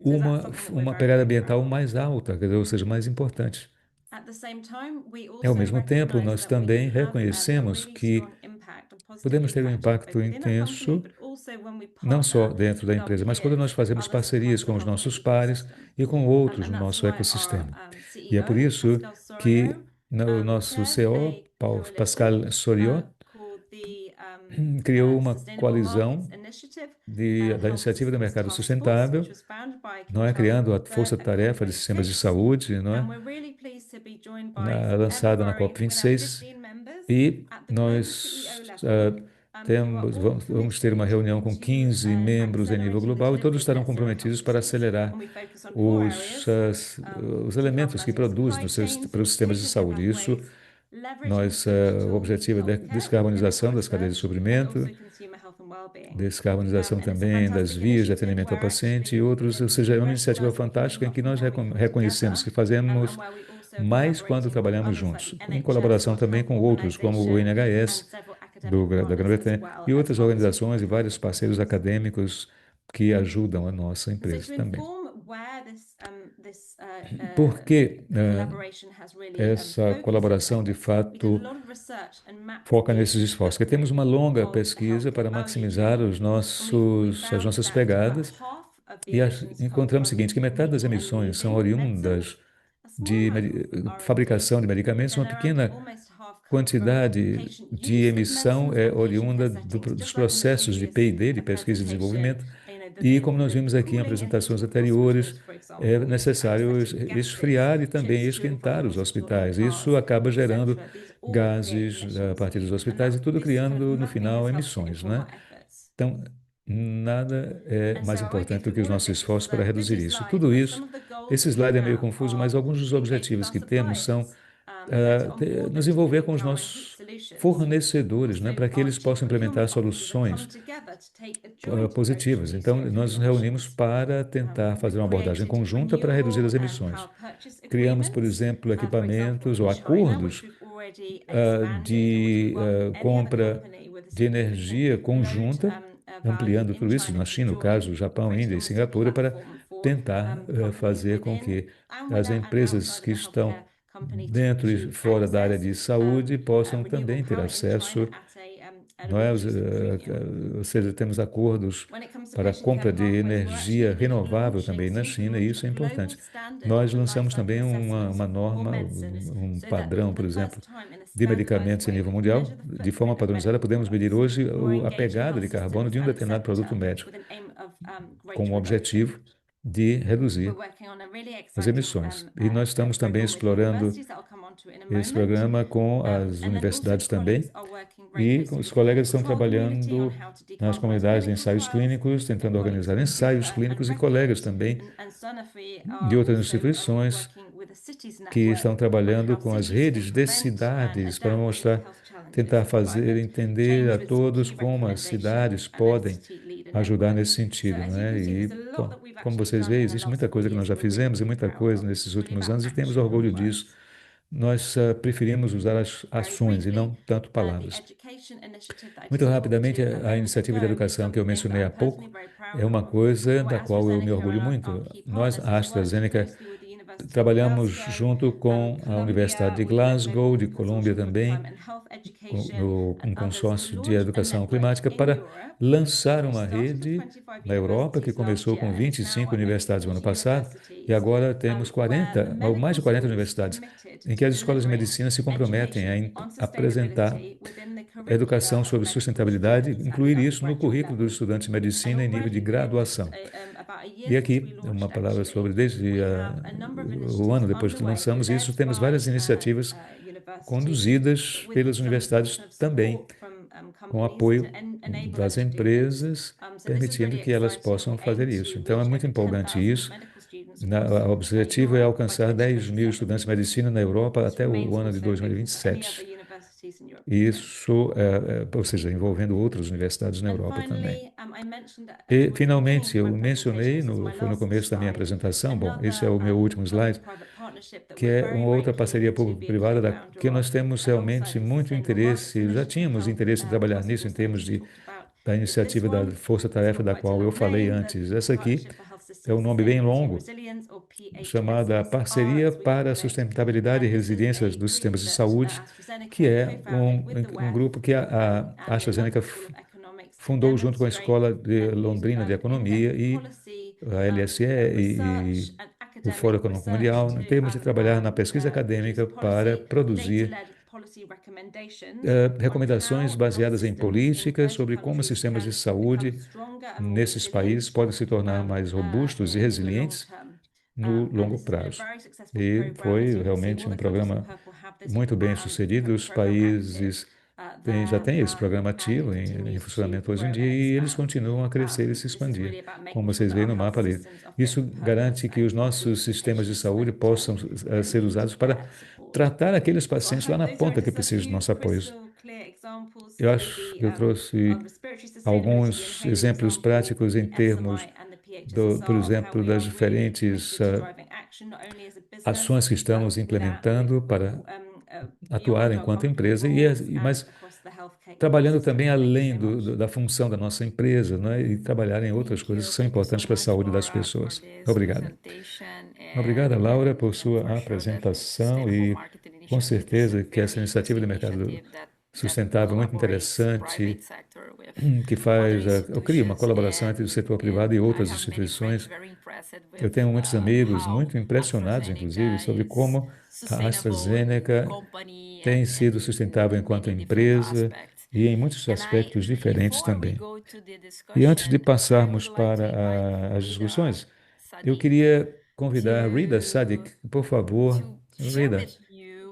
uma pegada ambiental mais alta, quer dizer, ou seja, mais importante. Ao mesmo tempo, nós também reconhecemos que podemos ter um impacto intenso, não só dentro da empresa, mas quando nós fazemos parcerias com os nossos pares e com outros no nosso ecossistema. E é por isso que o nosso CEO, Pascal Soriot, criou uma coalizão da Iniciativa do Mercado Sustentável, não é, criando a Força-Tarefa de Sistemas de Saúde, não é, lançada na COP26, e nós vamos ter uma reunião com 15 membros em nível global e todos estarão comprometidos para acelerar os elementos que produzem para os sistemas de saúde. Isso, o objetivo é a descarbonização das cadeias de suprimento, descarbonização também das vias de atendimento ao paciente e outros, ou seja, é uma iniciativa fantástica em que nós reconhecemos que fazemos mais quando trabalhamos juntos, em colaboração também com outros, como o NHS da Grã-Bretanha e outras organizações e vários parceiros acadêmicos que ajudam a nossa empresa também. Por que essa colaboração, de fato, foca nesses esforços? Porque temos uma longa pesquisa para maximizar as nossas pegadas e encontramos o seguinte, que metade das emissões são oriundas de fabricação de medicamentos, uma pequena quantidade de emissão é oriunda dos processos de P&D, de pesquisa e desenvolvimento, e como nós vimos aqui em apresentações anteriores, é necessário esfriar e também esquentar os hospitais. Isso acaba gerando gases a partir dos hospitais e tudo criando, no final, emissões, né? Então, nada é mais importante do que os nossos esforços para reduzir isso. Tudo isso Esse slide é meio confuso, mas alguns dos objetivos que temos são nos envolver com os nossos fornecedores, né, para que eles possam implementar soluções positivas. Então, nós nos reunimos para tentar fazer uma abordagem conjunta para reduzir as emissões. Criamos, por exemplo, equipamentos ou acordos de compra de energia conjunta, ampliando tudo isso na China, no caso, Japão, Índia e Singapura, para tentar fazer com que as empresas que estão dentro e fora da área de saúde possam também ter acesso, não é? Ou seja, temos acordos para a compra de energia renovável também na China, e isso é importante. Nós lançamos também uma norma, um padrão, por exemplo, de medicamentos em nível mundial. De forma padronizada, podemos medir hoje a pegada de carbono de um determinado produto médico, com o objetivo de reduzir as emissões. E nós estamos também explorando esse programa com as universidades também, e os colegas estão trabalhando nas comunidades de ensaios clínicos, tentando organizar ensaios clínicos, e colegas também de outras instituições que estão trabalhando com as redes de cidades para mostrar, tentar fazer entender a todos como as cidades podem ajudar nesse sentido, né? E, bom, como vocês veem, existe muita coisa que nós já fizemos e muita coisa nesses últimos anos, e temos orgulho disso. Nós preferimos usar as ações e não tanto palavras. Muito rapidamente, a iniciativa de educação que eu mencionei há pouco é uma coisa da qual eu me orgulho muito. Nós, a AstraZeneca, trabalhamos junto com a Universidade de Glasgow, de Colômbia também, um consórcio de educação climática, para lançar uma rede na Europa que começou com 25 universidades no ano passado, e agora temos 40, ou mais de 40 universidades, em que as escolas de medicina se comprometem a apresentar educação sobre sustentabilidade, incluir isso no currículo dos estudantes de medicina em nível de graduação. E aqui, uma palavra sobre, desde o ano depois que lançamos isso, temos várias iniciativas conduzidas pelas universidades também, com apoio das empresas, permitindo que elas possam fazer isso. Então, é muito empolgante isso. O objetivo é alcançar 10 mil estudantes de medicina na Europa até o ano de 2027. Isso, ou seja, envolvendo outras universidades na Europa também. E, finalmente, eu mencionei, foi no começo da minha apresentação, bom, esse é o meu último slide, que é uma outra parceria público-privada que nós temos realmente muito interesse, já tínhamos interesse em trabalhar nisso em termos da iniciativa da Força-Tarefa da qual eu falei antes. Essa aqui é um nome bem longo, chamada Parceria para a Sustentabilidade e Resiliência dos Sistemas de Saúde, que é um grupo que a AstraZeneca fundou junto com a Escola de Londrina de Economia e a LSE e o Fórum Econômico Mundial, em termos de trabalhar na pesquisa acadêmica para produzir recomendações baseadas em políticas sobre como os sistemas de saúde nesses países podem se tornar mais robustos e resilientes no longo prazo. E foi realmente um programa muito bem sucedido. Os países já têm esse programa ativo em funcionamento hoje em dia, e eles continuam a crescer e se expandir, como vocês veem no mapa ali. Isso garante que os nossos sistemas de saúde possam ser usados para tratar aqueles pacientes lá na ponta que precisam do nosso apoio. Eu acho que eu trouxe alguns exemplos práticos em termos, por exemplo, das diferentes ações que estamos implementando para atuar enquanto empresa, mas trabalhando também além da função da nossa empresa, não é? E trabalhar em outras coisas que são importantes para a saúde das pessoas. Obrigado. Obrigada, Laura, por sua apresentação, e com certeza que essa iniciativa de mercado sustentável muito interessante, que cria uma colaboração entre o setor privado e outras instituições. Eu tenho muitos amigos muito impressionados, inclusive, sobre como a AstraZeneca tem sido sustentável enquanto empresa e em muitos aspectos diferentes também. E antes de passarmos para as discussões, eu queria convidar Rida Sadik, por favor. Rida,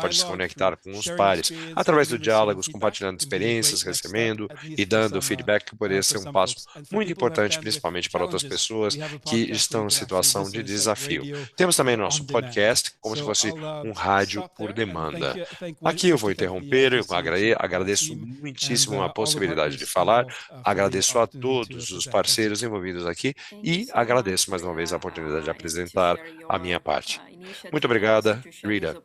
pode se conectar com os pares, através do diálogos, compartilhando experiências, recebendo e dando feedback, que poderia ser um passo muito importante, principalmente para outras pessoas que estão em situação de desafio. Temos também nosso podcast, como se fosse um rádio por demanda. Aqui eu vou interromper, eu agradeço muitíssimo a possibilidade de falar, agradeço a todos os parceiros envolvidos aqui e agradeço mais uma vez a oportunidade de apresentar a minha parte. Muito obrigada, Rita.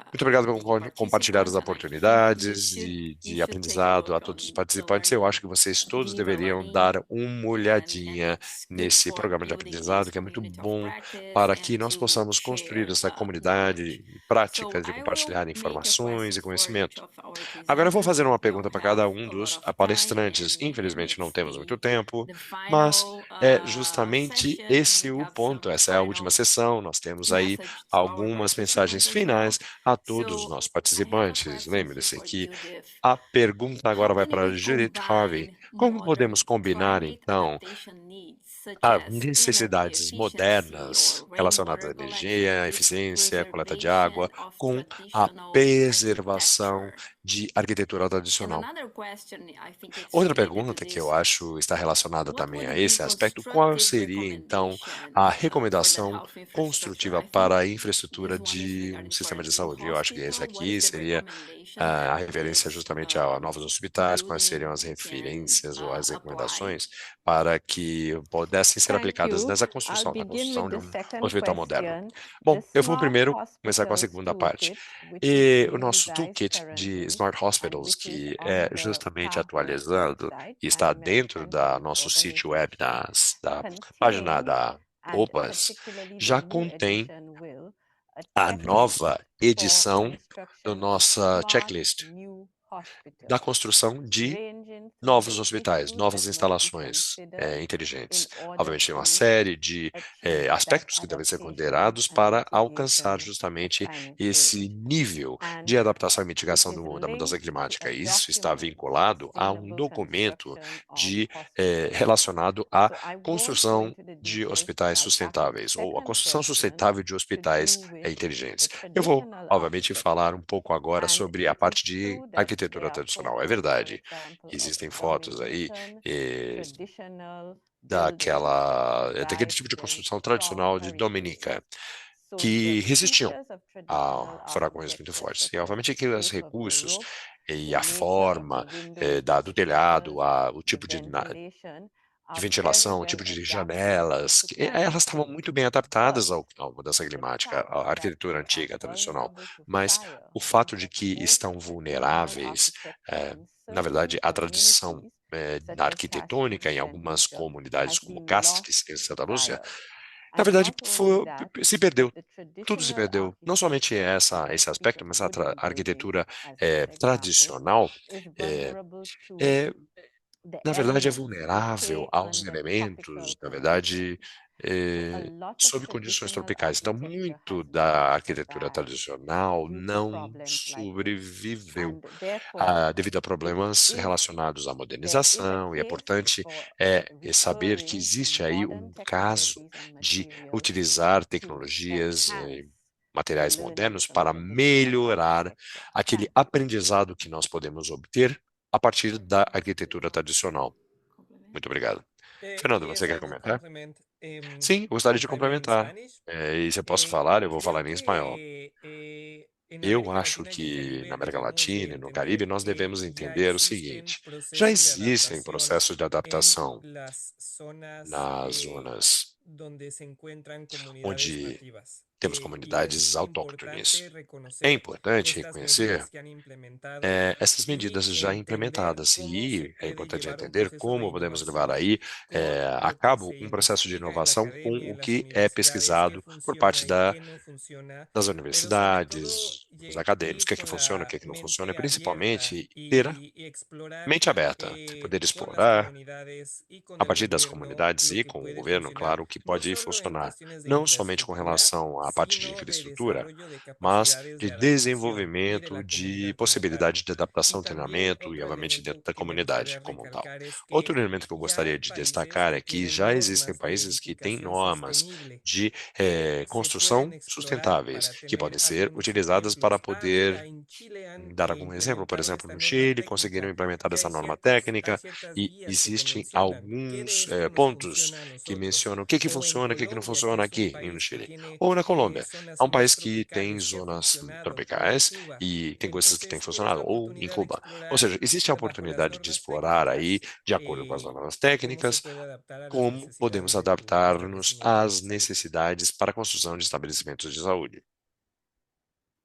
Muito obrigado pelo compartilhar as oportunidades If de you aprendizado take a a todos os look on participantes. the Eu acho que vocês todos Viva deveriam Learning, dar uma then olhadinha it's good nesse for programa de building aprendizado, this que é muito community of bom practice para que and nós to possamos construir share essa the comunidade knowledge. de So práticas, de I will compartilhar make a informações question e for each conhecimento. of our Agora eu vou fazer presenters. uma We pergunta don't para cada have um a lot dos of time, palestrantes. and Infelizmente não it's temos muito tempo, the mas final é justamente session. esse We o have ponto. some Essa é a última final sessão. Nós temos aí message to our algumas mensagens participants as well. finais a todos os So nossos I have a participantes. question here Lembre-se for que Judith. a pergunta agora How vai can para we Judith Harvey. combine Como podemos modern combinar, climate então, adaptation needs, such as as energy necessidades efficiency modernas or relacionadas à rainwater energia, collection with eficiência, coleta de preservation água, of com a traditional preservação architecture? de arquitetura And tradicional? another question, I think it's Outra related to pergunta que eu this. acho está relacionada What também would a be esse aspecto, qual constructive seria então recommendation a for the recomendação health infrastructure? construtiva I think para a this infraestrutura one is de um regarding for sistema a de new saúde? Eu acho que esse hospital. What aqui is the seria recommendation a for referência this justamente a novos hospitais, quais seriam as building can referências ou as apply? recomendações para que pudessem ser Thank aplicadas you. nessa I'll construção, na begin construção with de the um second hospital moderno. question. Bom, The eu vou Smart primeiro começar com a Hospitals segunda parte. Toolkit, which E is o being nosso revised toolkit de currently Smart and Hospitals, which is que on é the justamente PAHO atualizado website, e está dentro Pan-American da Health nosso sítio web, Organization, da página contains, da and OPAS, particularly the já new contém edition will, a a checklist nova for edição da construction of nossa smart checklist new hospitals, da construção de ranging through novos the hospitais, issues novas that must be instalações considered inteligentes. in order Obviamente, tem uma to série de achieve that aspectos que devem ser adaptation considerados and para alcançar mitigation of justamente climate esse change. nível de And adaptação e it mitigação is da mudança linked to a climática. Isso está document, vinculado a um Sustainable documento Construction of Hospitals. relacionado à So I won't go construção into the de details, but hospitais I'll tackle the sustentáveis, ou a second construção question sustentável de to do hospitais with inteligentes. the Eu vou, traditional obviamente, falar architecture. um pouco agora And sobre a it is parte de true that arquitetura there are tradicional. É photos, for verdade, example, of existem fotos aí domination, traditional buildings that daquele survived tipo de very construção strong tradicional de hurricanes. Dominica, So the que resistiam features of traditional a furacões muito architecture, fortes. such E, as obviamente, the que os shape of the recursos roof, the e a nature of the forma windows do and telhado, shutters, o the tipo ventilation de are very ventilação, o well tipo de adapted janelas, to elas climate estavam change. muito bem But adaptadas à mudança the climática, fact à that arquitetura they are antiga, tradicional. vulnerable to Mas fire o means fato de that que most estão traditional vulneráveis, architecture in na certain verdade, a tradição communities, such na as Castres arquitetônica em and algumas Lucia, comunidades, has como been lost Castres, em Santa to Lúcia, fire. na And verdade, not only that, se perdeu. the Tudo se traditional perdeu. Não somente architecture, and esse speak aspecto, of mas wooden a buildings arquitetura as an example, tradicional is é, vulnerable to é the na verdade, é elements. It vulnerável takes aos under tropical elementos, na verdade, conditions. So a lot of sob condições traditional tropicais. Então, architecture muito has not da arquitetura survived tradicional due to não problems like this. sobreviveu And therefore, devido a problemas is relacionados à there is a modernização, e é case importante for saber que referring to existe aí modern um caso technologies and de materials utilizar to tecnologias enhance the materiais learning modernos from para traditional melhorar architecture. aquele Thank you. aprendizado que nós podemos obter a partir da arquitetura tradicional. Muito obrigado. Fernando, você quer comentar? Sim, gostaria de complementar. E se eu posso falar, eu vou falar em espanhol. Eu acho que na América Latina e no Caribe nós devemos entender o seguinte: já existem processos de adaptação nas zonas onde temos comunidades autóctones. É importante reconhecer essas medidas já implementadas e é importante entender como podemos levar aí a cabo um processo de inovação com o que é pesquisado por parte das universidades, dos acadêmicos, o que é que funciona, o que é que não funciona, e principalmente ter a mente aberta, poder explorar a partir das comunidades e com o governo, claro, o que pode funcionar, não somente com relação à parte de infraestrutura, mas de desenvolvimento de possibilidade de adaptação, treinamento e, obviamente, dentro da comunidade como um tal. Outro elemento que eu gostaria de destacar é que já existem países que têm normas de construção sustentáveis, que podem ser utilizadas para poder dar algum exemplo. Por exemplo, no Chile, conseguiram implementar essa norma técnica e existem alguns pontos que mencionam o que que funciona, o que que não funciona aqui no Chile. Ou na Colômbia. É um país que tem zonas tropicais e tem coisas que têm funcionado, ou em Cuba. Ou seja, existe a oportunidade de explorar aí, de acordo com as normas técnicas, como podemos adaptar-nos às necessidades para a construção de estabelecimentos de saúde.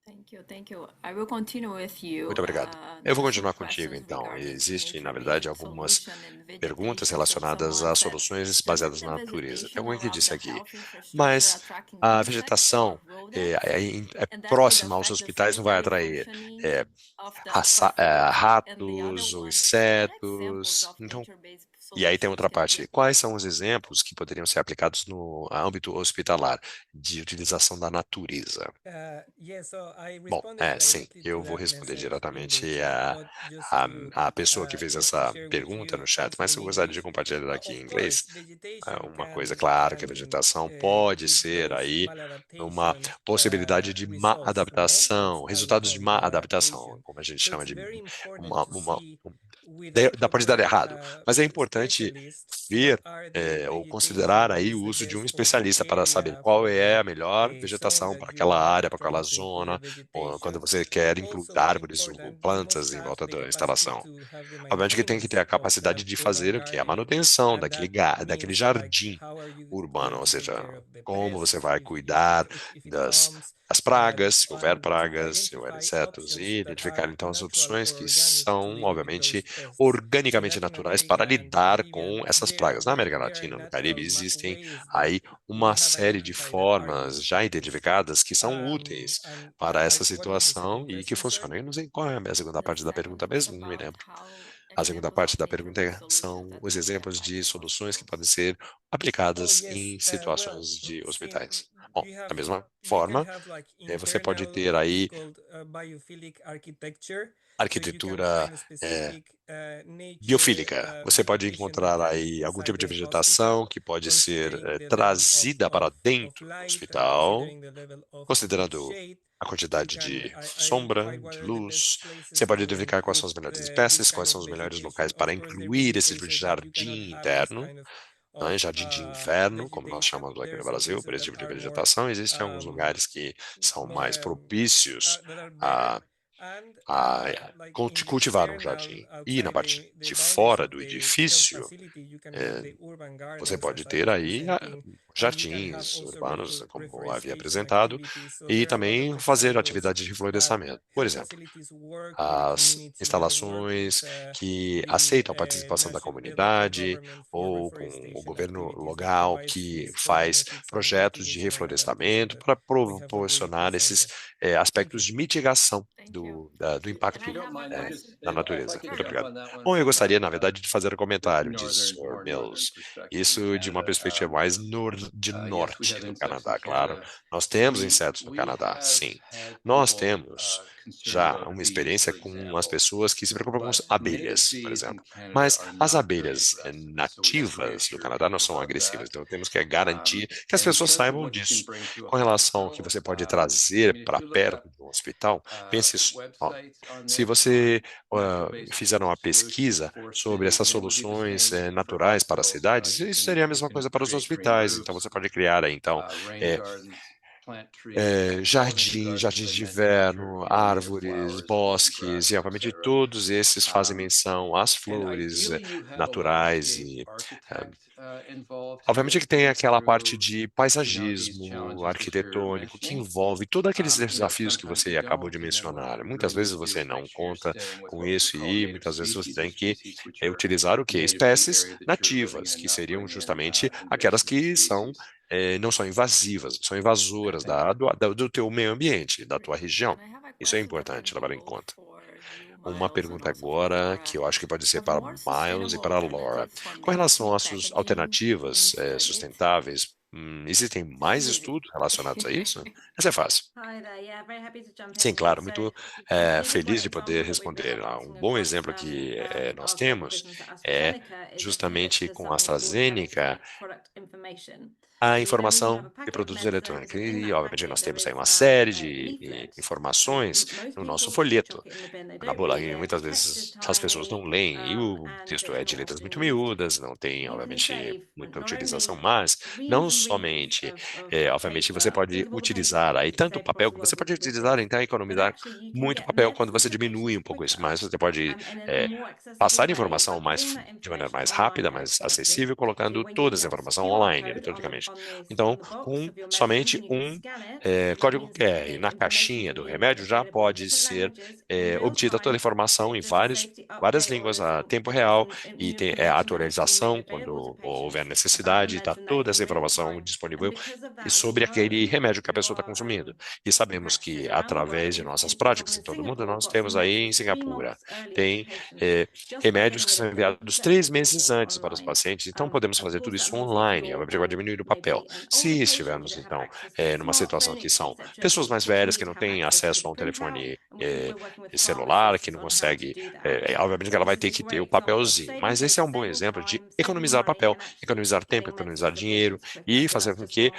Thank you. I will continue with you. Muito obrigado. Eu vou continuar contigo, então. Existem, na verdade, algumas perguntas relacionadas a soluções baseadas na natureza. Tem alguém que disse aqui, mas a vegetação próxima aos hospitais não vai atrair ratos ou insetos. Então, e aí tem outra parte. Quais são os exemplos que poderiam ser aplicados no âmbito hospitalar de utilização da natureza? Bom, sim, eu vou responder diretamente a pessoa que fez essa pergunta no chat, mas eu gostaria de compartilhar aqui em inglês uma coisa. Claro que a vegetação pode ser aí uma possibilidade de má adaptação, resultados de má adaptação, como a gente chama de pode dar errado, mas é importante ver ou considerar aí o uso de um especialista para saber qual é a melhor vegetação para aquela área, para aquela zona, ou quando você quer incluir árvores ou plantas em volta da instalação. Obviamente que tem que ter a capacidade de fazer o quê? A manutenção daquele jardim urbano, ou seja, como você vai cuidar das pragas, se houver pragas, se houver insetos, e identificar então as opções que são, obviamente, organicamente naturais para lidar com essas pragas. Na América Latina, no Caribe, existem aí uma série de formas já identificadas que são úteis para essa situação e que funcionam. Eu não sei qual é a segunda parte da pergunta mesmo, não me lembro. A segunda parte da pergunta são os exemplos de soluções que podem ser aplicadas em situações de hospitais. Bom, da mesma forma, você pode ter aí arquitetura biofílica. Você pode encontrar aí algum tipo de vegetação que pode ser trazida para dentro do hospital, considerando a quantidade de sombra, de luz. Você pode identificar quais são as melhores espécies, quais são os melhores locais para incluir esse tipo de jardim interno. Jardim de inverno, como nós chamamos aqui no Brasil, por esse tipo de vegetação. Existem alguns lugares que são mais propícios a cultivar um jardim. E na parte de fora do edifício, você pode ter aí jardins urbanos, como eu havia apresentado, e também fazer atividades de reflorestamento. Por exemplo, as instalações que aceitam a participação da comunidade ou com o governo local que faz projetos de reflorestamento para proporcionar esses aspectos de mitigação do impacto da natureza. Muito obrigado. Bom, eu gostaria, na verdade, de fazer um comentário, diz o Sr. Mills. Isso de uma perspectiva mais de norte do Canadá, claro. Nós temos insetos no Canadá, sim. Nós temos já uma experiência com as pessoas que se preocupam com as abelhas, por exemplo. Mas as abelhas nativas do Canadá não são agressivas, então temos que garantir que as pessoas saibam disso. Com relação ao que você pode trazer para perto do hospital, pense isso. Se você fizer uma pesquisa sobre essas soluções naturais para as cidades, isso seria a mesma coisa para os hospitais. Então você pode criar aí, então, jardins de inverno, árvores, bosques, e obviamente todos esses fazem menção às flores naturais e obviamente que tem aquela parte de paisagismo arquitetônico que envolve todos aqueles desafios que você acabou de mencionar. Muitas vezes você não conta com isso e muitas vezes você tem que utilizar o quê? Espécies nativas, que seriam justamente aquelas que não são invasivas, são invasoras do teu meio ambiente, da tua região. Isso é importante levar em conta. Uma pergunta agora que eu acho que pode ser para Miles e para a Laura. Com relação às alternativas sustentáveis, existem mais estudos relacionados a isso? Essa é fácil. Sim, claro, muito feliz de poder responder. Um bom exemplo que nós temos é justamente com a AstraZeneca, a informação de produtos eletrônicos. E, obviamente, nós temos aí uma série de informações no nosso folheto, na bula, e muitas vezes as pessoas não leem, e o texto é de letras muito miúdas, não tem, obviamente, muita utilização, mas não somente, obviamente, você pode utilizar aí tanto papel, que você pode utilizar, então, economizar muito papel quando você diminui um pouco isso, mas você pode passar informação de maneira mais rápida, mais acessível, colocando toda essa informação online, eletronicamente. Então, com somente um código QR na caixinha do remédio já pode ser obtida toda a informação em várias línguas a tempo real e tem atualização quando houver necessidade, está toda essa informação disponível e sobre aquele remédio que a pessoa está consumindo. E sabemos que, através de nossas práticas em todo o mundo, nós temos aí em Singapura, tem remédios que são enviados 3 meses antes para os pacientes, então podemos fazer tudo isso online, vai diminuir o papel. Se estivermos, então, numa situação que são pessoas mais velhas que não têm acesso a um telefone celular, que não consegue, obviamente que ela vai ter que ter o papelzinho, mas esse é um bom exemplo de economizar papel, economizar tempo, economizar dinheiro e fazer com que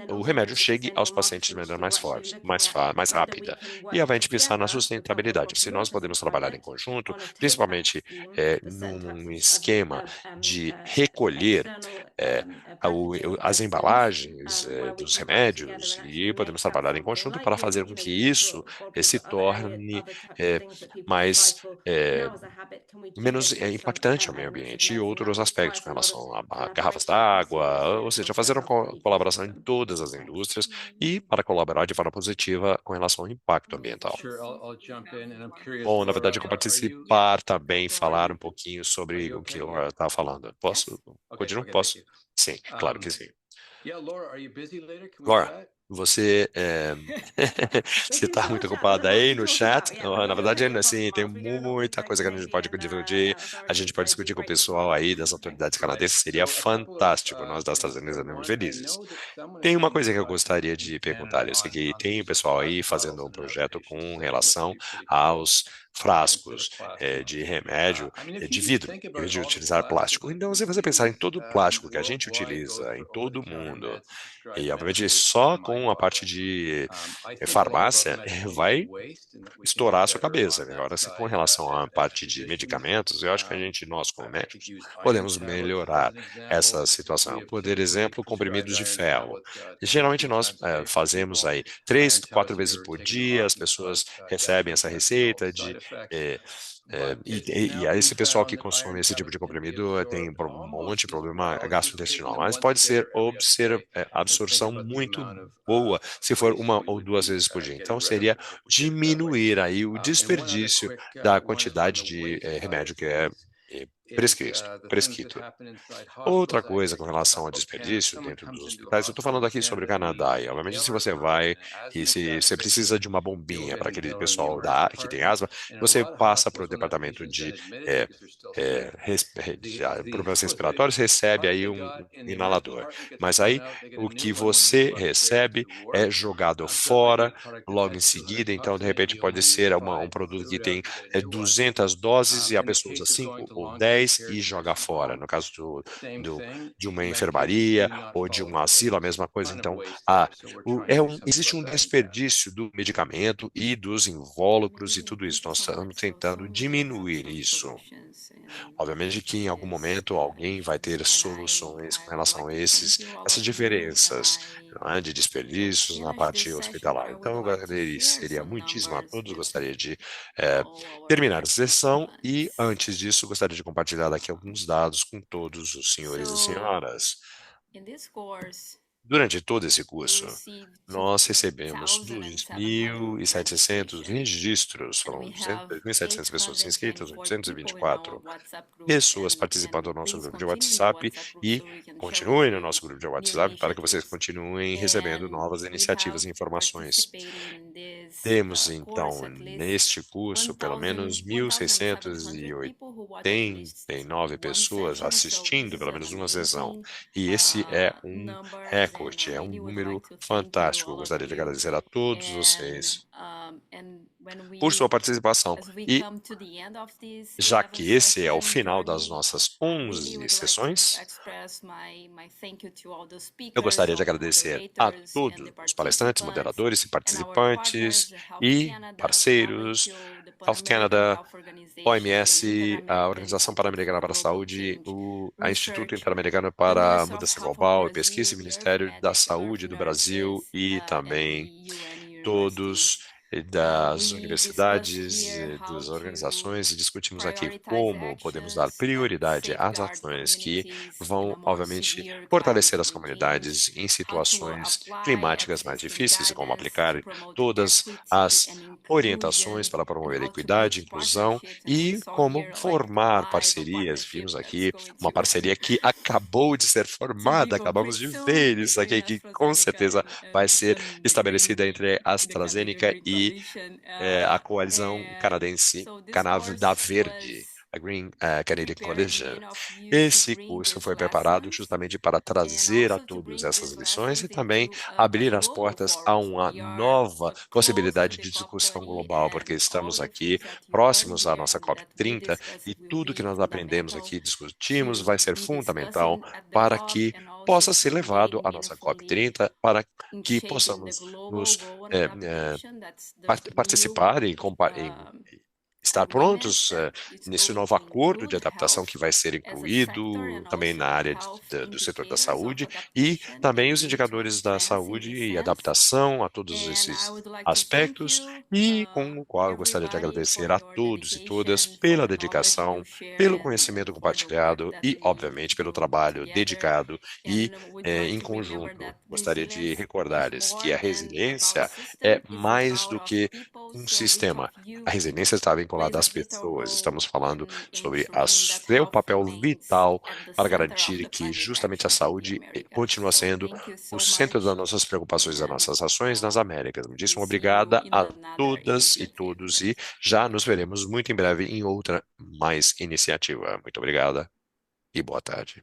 o remédio chegue aos pacientes de maneira mais forte, mais rápida. E a gente pensar na sustentabilidade. Se nós podemos trabalhar em conjunto, principalmente num esquema de recolher as embalagens dos remédios e podemos trabalhar em conjunto para fazer com que isso se torne menos impactante ao meio ambiente e outros aspectos com relação a garrafas d'água, ou seja, fazer uma colaboração em todas as indústrias e para colaborar de forma positiva com relação ao impacto ambiental. Bom, na verdade, eu vou participar também, falar um pouquinho sobre o que eu estava falando. Posso? Continuo? Posso? Sim, claro que sim. Laura, você você está muito ocupada aí no chat? Na verdade, assim, tem muita coisa que a gente pode dividir. A gente pode discutir com o pessoal aí das autoridades canadenses. Seria fantástico. Nós das Estados Unidos estamos felizes. Tem uma coisa que eu gostaria de perguntar. Eu sei que tem o pessoal aí fazendo um projeto com relação aos frascos de remédio de vidro, em vez de utilizar plástico. Então, se você pensar em todo o plástico que a gente utiliza em todo o mundo, e obviamente só com a parte de farmácia, vai estourar a sua cabeça. Agora, se com relação à parte de medicamentos, eu acho que nós como médicos, podemos melhorar essa situação. Por exemplo, comprimidos de ferro. E, geralmente nós fazemos aí 3, 4 vezes por dia, as pessoas recebem essa receita e aí esse pessoal que consome esse tipo de comprimido tem um monte de problema gastrointestinal, mas pode ser absorção muito boa se for 1 ou 2 vezes por dia. Então, seria diminuir aí o desperdício da quantidade de remédio que é prescrito. Outra coisa com relação ao desperdício dentro dos hospitais, eu estou falando aqui sobre o Canadá, e obviamente se você vai e se você precisa de uma bombinha para aquele pessoal que tem asma, você passa para o departamento de problemas respiratórios, recebe aí um inalador. Mas aí o que você recebe é jogado fora logo em seguida, então de repente pode ser um produto que tem 200 doses e a pessoa usa 5 ou 10 e joga fora. No caso de uma enfermaria ou de um asilo, a mesma coisa. Então, existe um desperdício do medicamento e dos invólucros e tudo isso. Nós estamos tentando diminuir isso. Obviamente que em algum momento alguém vai ter soluções com relação a essas diferenças, não é, de desperdícios na parte hospitalar. Então, seria muitíssimo a todos, gostaria de terminar essa sessão e, antes disso, gostaria de compartilhar daqui alguns dados com todos os senhores e senhoras. Durante todo esse curso, nós recebemos 2.700 registros, foram 2.700 pessoas inscritas, 824 pessoas participando do nosso grupo de WhatsApp e continuem no nosso grupo de WhatsApp para que vocês continuem recebendo novas iniciativas e informações. Temos, então, neste curso, pelo menos 1.689 pessoas assistindo pelo menos uma sessão, e esse é um recorde, é um número fantástico. Eu gostaria de agradecer a todos vocês por sua participação. E, já que esse é o final das nossas 11 sessões, eu gostaria de agradecer a todos os palestrantes, moderadores e participantes e parceiros, Health Canada, OMS, a Organização Pan-Americana para a Saúde, a Instituto Interamericano para a Mudança Global e Pesquisa e Ministério da Saúde do Brasil e também todos das universidades, das organizações, e discutimos aqui como podemos dar prioridade às ações que vão, obviamente, fortalecer as comunidades em situações climáticas mais difíceis, e como aplicar todas as orientações para promover a equidade, inclusão e como formar parcerias. Vimos aqui uma parceria que acabou de ser formada, acabamos de ver isso aqui, que com certeza vai ser estabelecida entre a AstraZeneca e a coalizão canadense Canadá Verde, a Green Canadian Coalition. Esse curso foi preparado justamente para trazer a todos essas lições e também abrir as portas a uma nova possibilidade de discussão global, porque estamos aqui próximos à nossa COP30 e tudo que nós aprendemos aqui, discutimos, vai ser fundamental para que possa ser levado à nossa COP30, para que possamos nos participar e estar prontos nesse novo acordo de adaptação que vai ser incluído também na área do setor da saúde e também os indicadores da saúde e adaptação a todos esses aspectos, e com o qual eu gostaria de agradecer a todos e todas pela dedicação, pelo conhecimento compartilhado e, obviamente, pelo trabalho dedicado e em conjunto. Gostaria de recordar-lhes que a resiliência é mais do que um sistema. A resiliência está vinculada às pessoas. Estamos falando sobre o seu papel vital para garantir que justamente a saúde continua sendo o centro das nossas preocupações, das nossas ações nas Américas. Muitíssimo obrigada a todas e todos e já nos veremos muito em breve em outra mais iniciativa. Muito obrigada e boa tarde.